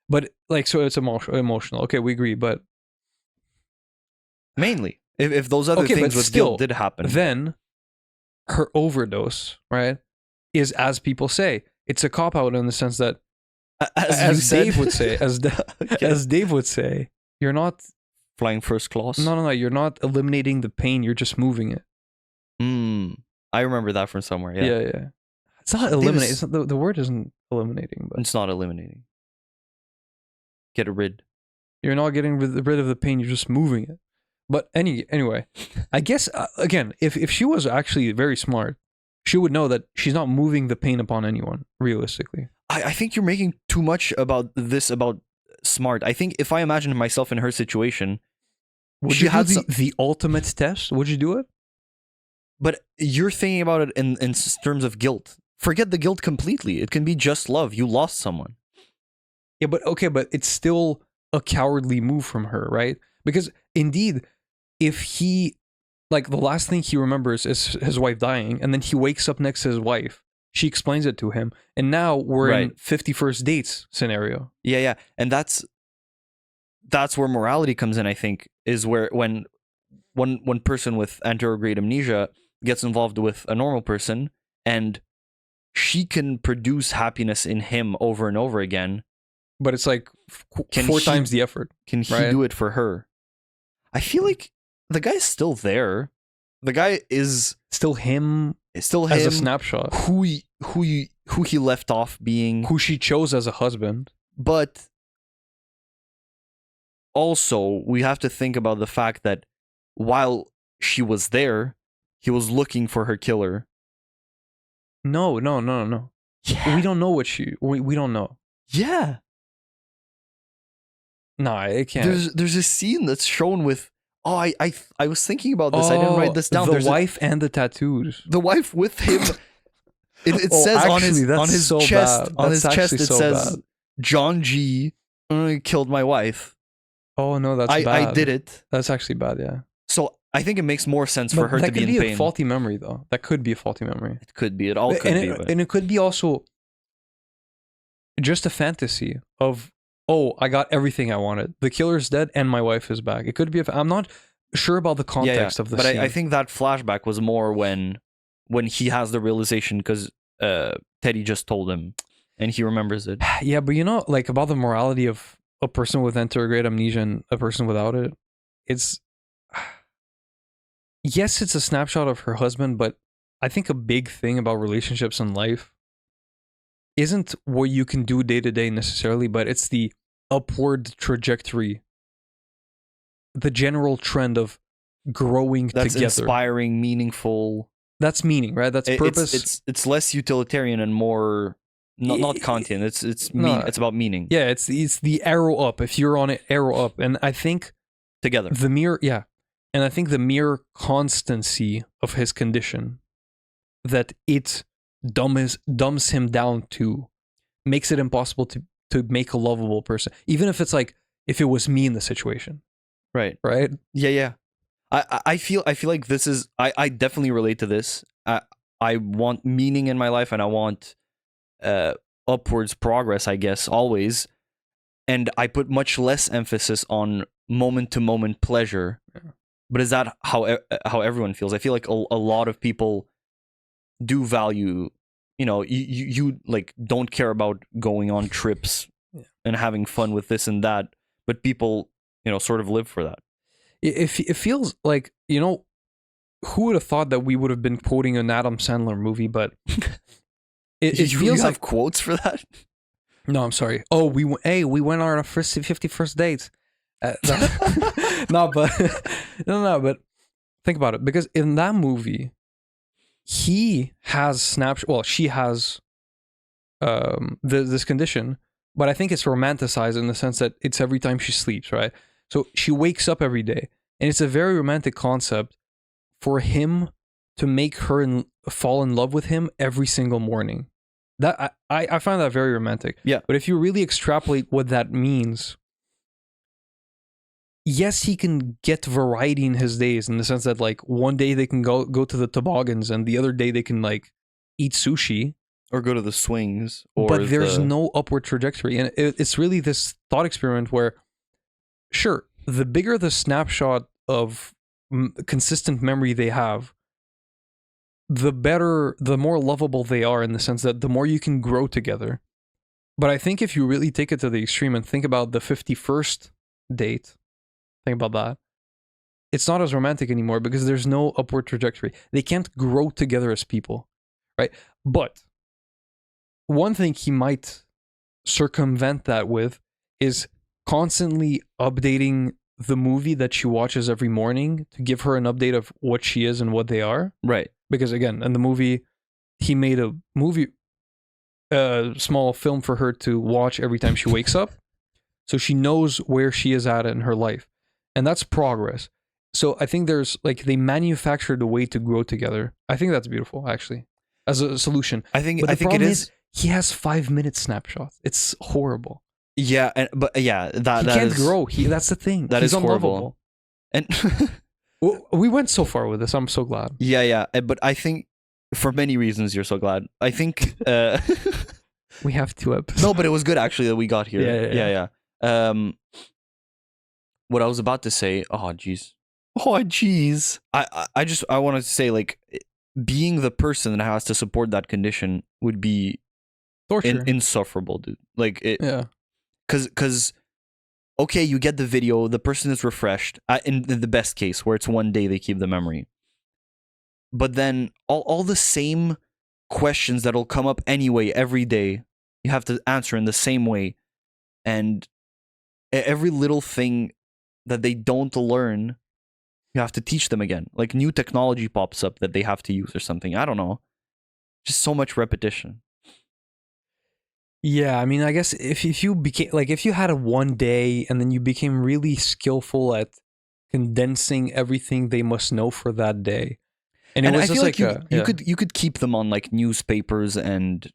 But like, so it's emotional. Okay, we agree. But Mainly. If those other Okay, things but with still, guilt did happen. then her overdose, right, is, as people say, it's a cop out in the sense that, as Dave would say, as Dave would say, you're not. Flying first class. No. You're not eliminating the pain. You're just moving it. I remember that from somewhere. Yeah. Yeah. It's not Dave eliminate. is- It's not, the word isn't eliminating, but It's not eliminating. Get rid. you're not getting rid of the pain. You're just moving it. But anyway, I guess again, if she was actually very smart, she would know that she's not moving the pain upon anyone. Realistically, I think you're making too much about this about smart. I think if I imagine myself in her situation, would she you do had the ultimate test? Would you do it? but you're thinking about it in terms of guilt. Forget the guilt completely. It can be just love. You lost someone. Yeah, but okay, but it's still a cowardly move from her, right? Because indeed, if he, like, the last thing he remembers is his wife dying, and then he wakes up next to his wife, she explains it to him, and now we're in Right. 51st dates scenario. Yeah, and that's where morality comes in. I think is where when one person with anterograde amnesia gets involved with a normal person, and she can produce happiness in him over and over again. But it's like Can four he- times the effort. Can he Right. do it for her? I feel like the guy's still there. The guy is Still him still as him. a snapshot, Who he left off being, who she chose as a husband. but also we have to think about the fact that while she was there, he was looking for her killer. No. Yeah. We don't know what we don't know. Yeah. No, it can't. There's a scene that's shown with I was thinking about this. I didn't write this down. The There's wife and the tattoos. the wife with him. It Oh, says actually, that's on his so chest bad. on his That's chest actually it so says bad. John G killed my wife. Oh no, that's bad. I did it. That's actually bad. Yeah. So I think it makes more sense for But her that to be could in be pain. a faulty memory, though. That could be a faulty memory. It could be. It all could be. But And it could be also just a fantasy of, oh, I got everything I wanted. The killer's dead and my wife is back. It could be. I'm not sure about the context of the but scene. I think that flashback was more when he has the realization because Teddy just told him and he remembers it. Yeah, but you know, like about the morality of a person with anterograde amnesia and a person without it, it's yes, it's a snapshot of her husband, but I think a big thing about relationships in life isn't what you can do day to day necessarily, but it's the upward trajectory, the general trend of growing That's together. inspiring, meaningful. That's meaning, right? That's purpose. It's less utilitarian and more not content. It's about meaning. Yeah, it's the arrow up. If you're on it, arrow up. And I think Together. the mere constancy of his condition, that it dumbs him down to, makes it impossible to make a lovable person. Even if it's like, if it was me in the situation, Right. right? Yeah. I feel like this is I definitely relate to this. I want meaning in my life, and I want upwards progress, I guess, always. And I put much less emphasis on moment to moment pleasure. Yeah. But is that how everyone feels? I feel like a lot of people do value, you like don't care about going on trips and having fun with this and that, but people, sort of live for that. It feels like, who would have thought that we would have been quoting an Adam Sandler movie, but it You feels have like quotes for that? No, I'm sorry. Oh, we went on our first 51st dates. No, but but think about it, because in that movie, he has snapshot. Well, she has this condition, but I think it's romanticized in the sense that it's every time she sleeps, right? So she wakes up every day, and it's a very romantic concept for him to make her fall in love with him every single morning. That I find that very romantic. Yeah. But if you really extrapolate what that means, yes, he can get variety in his days, in the sense that like one day they can go to the toboggans and the other day they can like eat sushi Or go to the swings. Or but there's no upward trajectory. And it's really this thought experiment where, sure, the bigger the snapshot of consistent memory they have, the better, the more lovable they are, in the sense that the more you can grow together. But I think if you really take it to the extreme and think about the 51st date, think about that, it's not as romantic anymore because there's no upward trajectory. They can't grow together as people, right? But one thing he might circumvent that with is constantly updating the movie that she watches every morning to give her an update of what she is and what they are. Right. Because again, in the movie, he made a small film for her to watch every time she wakes up. So she knows where she is at in her life. And that's progress. So I think there's like, they manufactured a way to grow together. I think that's beautiful, actually, as a solution. I think But the it problem is. he has 5-minute snapshots. It's horrible. Yeah, that He can't is, grow. That's the thing. That He's is horrible. unlovable. And We went so far with this. I'm so glad. yeah, but I think for many reasons you're so glad. I think We have 2 episodes. no, but it was good actually that we got here. Yeah. What I was about to say. Oh jeez. I wanted to say, like, being the person that has to support that condition would be Torture. insufferable, dude. Like it. Yeah. Because okay, you get the video, the person is refreshed, in the best case, where it's one day they keep the memory. But then all the same questions that'll come up anyway every day, you have to answer in the same way. And every little thing that they don't learn, you have to teach them again. Like new technology pops up that they have to use or something. I don't know. Just so much repetition. Yeah, I mean, I guess if you became like, if you had a one day and then you became really skillful at condensing everything they must know for that day, and it was I just feel like you could keep them on like newspapers and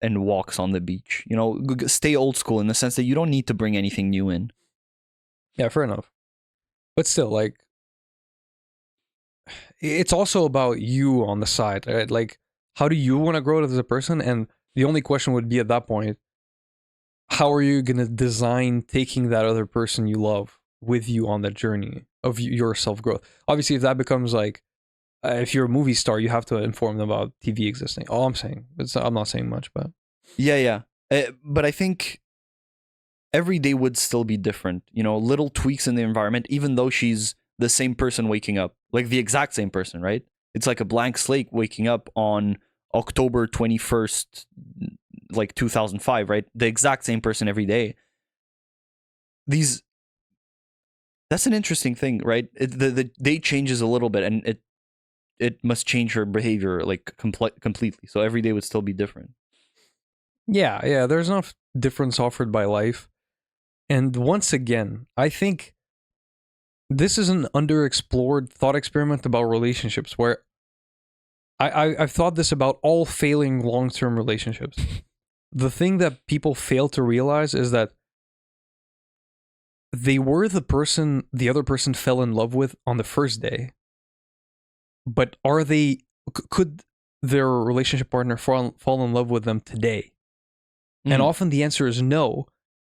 walks on the beach. Stay old school in the sense that you don't need to bring anything new in. yeah, fair enough. But still, like, it's also about you on the side, right? Like, how do you want to grow as a person? And the only question would be at that point, how are you going to design taking that other person you love with you on that journey of your self-growth? Obviously, if that becomes like, if you're a movie star, you have to inform them about TV existing. All I'm saying, I'm not saying much, but yeah. But I think every day would still be different. Little tweaks in the environment, even though she's the same person waking up, like the exact same person, right? It's like a blank slate waking up on October 21st, like 2005, right? The exact same person every day. That's an interesting thing, right? The day changes a little bit, and it must change her behavior like completely. So every day would still be different. Yeah, there's enough difference offered by life. And once again, I think this is an underexplored thought experiment about relationships, where I've thought this about all failing long-term relationships. The thing that people fail to realize is that they were the person the other person fell in love with on the first day. But are they could their relationship partner fall in love with them today? And often the answer is no.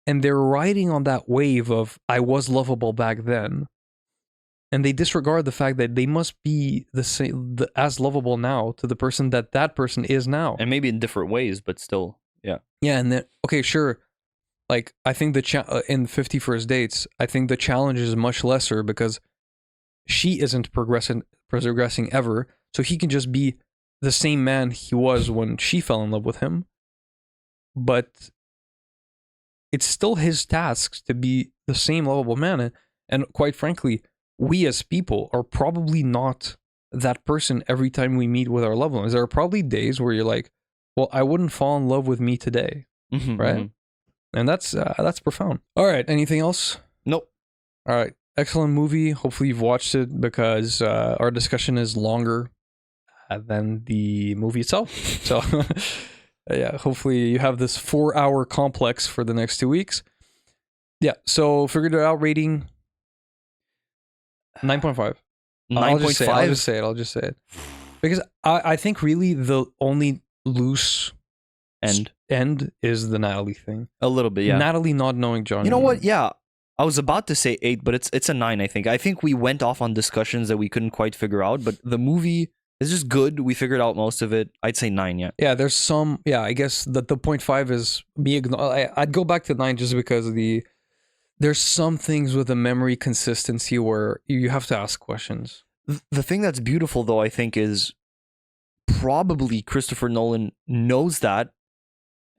And they're riding on that wave of, I was lovable back then. And they disregard the fact that they must be as lovable now to the person that person is now. And maybe in different ways, but still, yeah. Yeah, and then, okay, sure. Like, I think in 50 First Dates, I think the challenge is much lesser because she isn't progressing ever. So he can just be the same man he was when she fell in love with him. But it's still his task to be the same lovable man. And quite frankly, we as people are probably not that person every time we meet with our loved ones. There are probably days where you're like, well, I wouldn't fall in love with me today. Right? And that's profound. All right. Anything else? Nope. All right. Excellent movie. Hopefully you've watched it because our discussion is longer than the movie itself. So yeah, hopefully you have this 4-hour complex for the next 2 weeks. Yeah. So figured it out. Rating 9.5. 9.5. I'll just say it. Because I think really the only loose end is the Natalie thing. A little bit, yeah. Natalie not knowing John. You know what? Yeah. I was about to say 8, but it's a 9, I think. I think we went off on discussions that we couldn't quite figure out, but the movie is just good. We figured out most of it. I'd say 9, yeah. Yeah, there's some, I guess that the 0.5 is me I'd go back to 9 just because there's some things with the memory consistency where you have to ask questions. The thing that's beautiful, though, I think, is probably Christopher Nolan knows that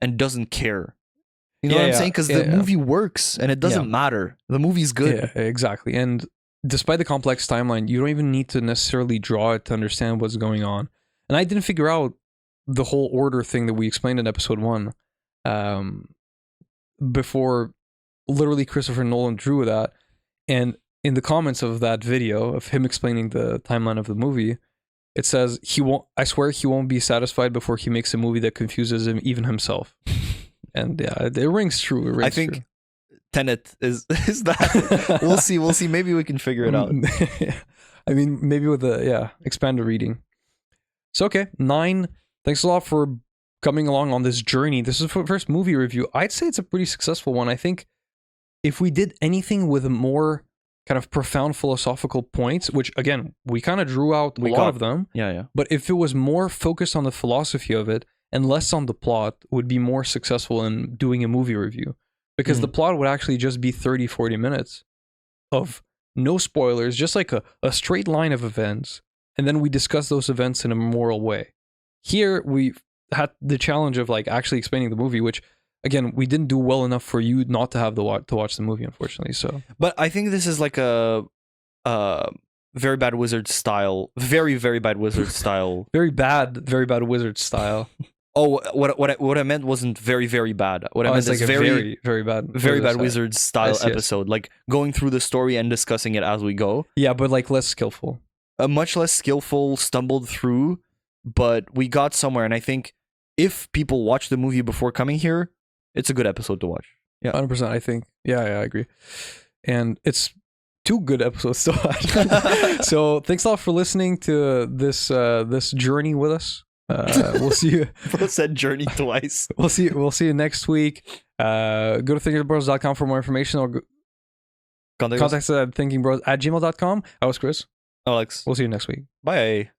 and doesn't care. You know what I'm saying? Because the movie works and it doesn't matter. The movie's good. Yeah, exactly. And despite the complex timeline, you don't even need to necessarily draw it to understand what's going on. And I didn't figure out the whole order thing that we explained in episode 1 before literally Christopher Nolan drew that. And in the comments of that video of him explaining the timeline of the movie, it says I swear he won't be satisfied before he makes a movie that confuses him, even himself. And yeah, it rings true. I think Tenet is that. We'll see. Maybe we can figure it out. I mean, maybe with the expanded reading. So okay, 9. Thanks a lot for coming along on this journey. This is the first movie review. I'd say it's a pretty successful one. I think if we did anything with a more kind of profound philosophical points, which again, we kind of drew out a lot of them. Yeah. But if it was more focused on the philosophy of it and less on the plot, would be more successful in doing a movie review. Because the plot would actually just be 30, 40 minutes of no spoilers, just like a straight line of events. And then we discuss those events in a moral way. Here, we had the challenge of like actually explaining the movie, which again, we didn't do well enough for you not to have to watch the movie, unfortunately. So, but I think this is like a very bad wizard style, very bad wizard style, very bad wizard style. Oh, what I meant wasn't very bad. What I meant is like very bad wizard style episode, like going through the story and discussing it as we go. Yeah, but like less skillful. Much less skillful, stumbled through, but we got somewhere. And I think if people watch the movie before coming here, it's a good episode to watch. Yeah, 100%. I think. Yeah, I agree. And it's 2 good episodes to watch. So thanks a lot for listening to this journey with us. We'll see you. Bro said journey twice. We'll see you next week. Go to thinkingbros.com for more information, or contact us at thinkingbros@gmail.com. I was Chris. Alex. We'll see you next week. Bye.